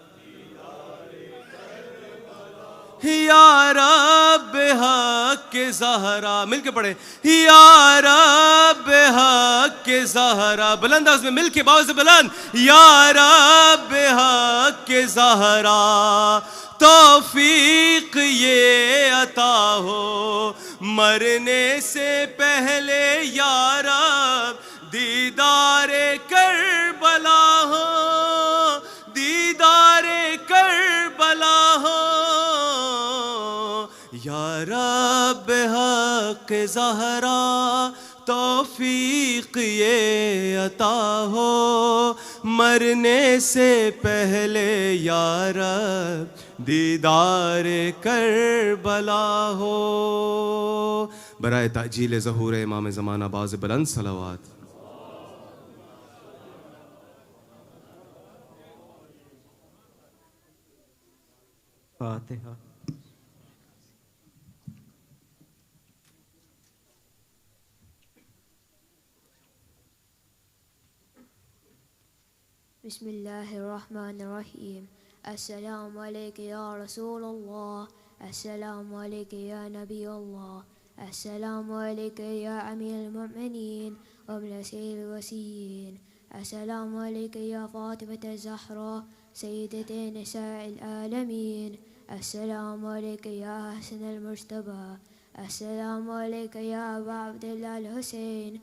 یا رب حق زہرا مل کے پڑھیں یا رب حق زہرا بلند آواز میں مل کے باؤ سے بلند یا رب حق زہرا توفیق یہ عطا ہو مرنے سے پہلے یا رب دیدار کربلا ہو دیدار کربلا ہو یا رب حق زہرا توفیق یہ عطا ہو مرنے سے پہلے یا رب دیدار کربلا ہو برائے تعجیل ظہور امام زمانہ باز بلند صلوات فاتحہ بسم الله الرحمن الرحيم السلام عليك يا رسول الله السلام عليك يا نبي الله السلام عليك يا أمير المؤمنين وابن سيد الوصيين السلام عليك يا فاطمة الزهراء سيدة نساء العالمين السلام عليك يا حسن المجتبى السلام عليك يا أبا عبد الله الحسين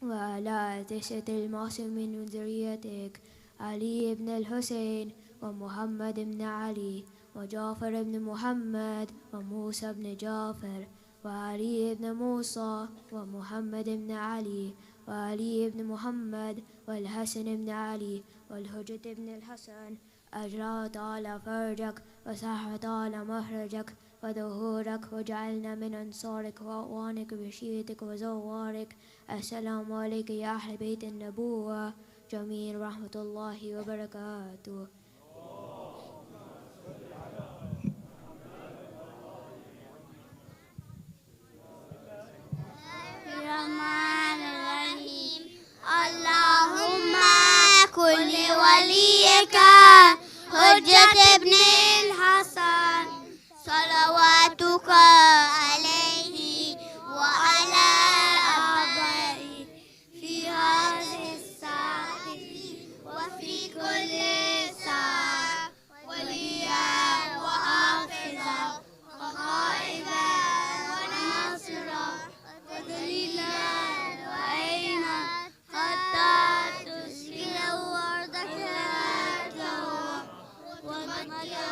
وعلى 9 المعصومين من ذريتك علي بن الحسين ومحمد بن علي وجعفر بن محمد وموسى بن جعفر وعلي بن موسى ومحمد بن علي وعلي بن محمد والحسن بن علي والحجة بن الحسن أجرى تعالى فرجك وسح تعالى مخرجك وظهورك وجعلنا من أنصارك وأعوانك بشيرتك وزوارك. السلام عليك يا أهل بيت النبوة جميل رحمة الله وبركاته. الرحمن الرحيم. اللهم كل وليك حجة ابن الحسن صلواتك عليه وعلى آبائه في هذه الساعة وفي كل ساعة وليا وحافظا وقائدا وناصرا ودليلا وعينا حتى تسكن أرضك ومكة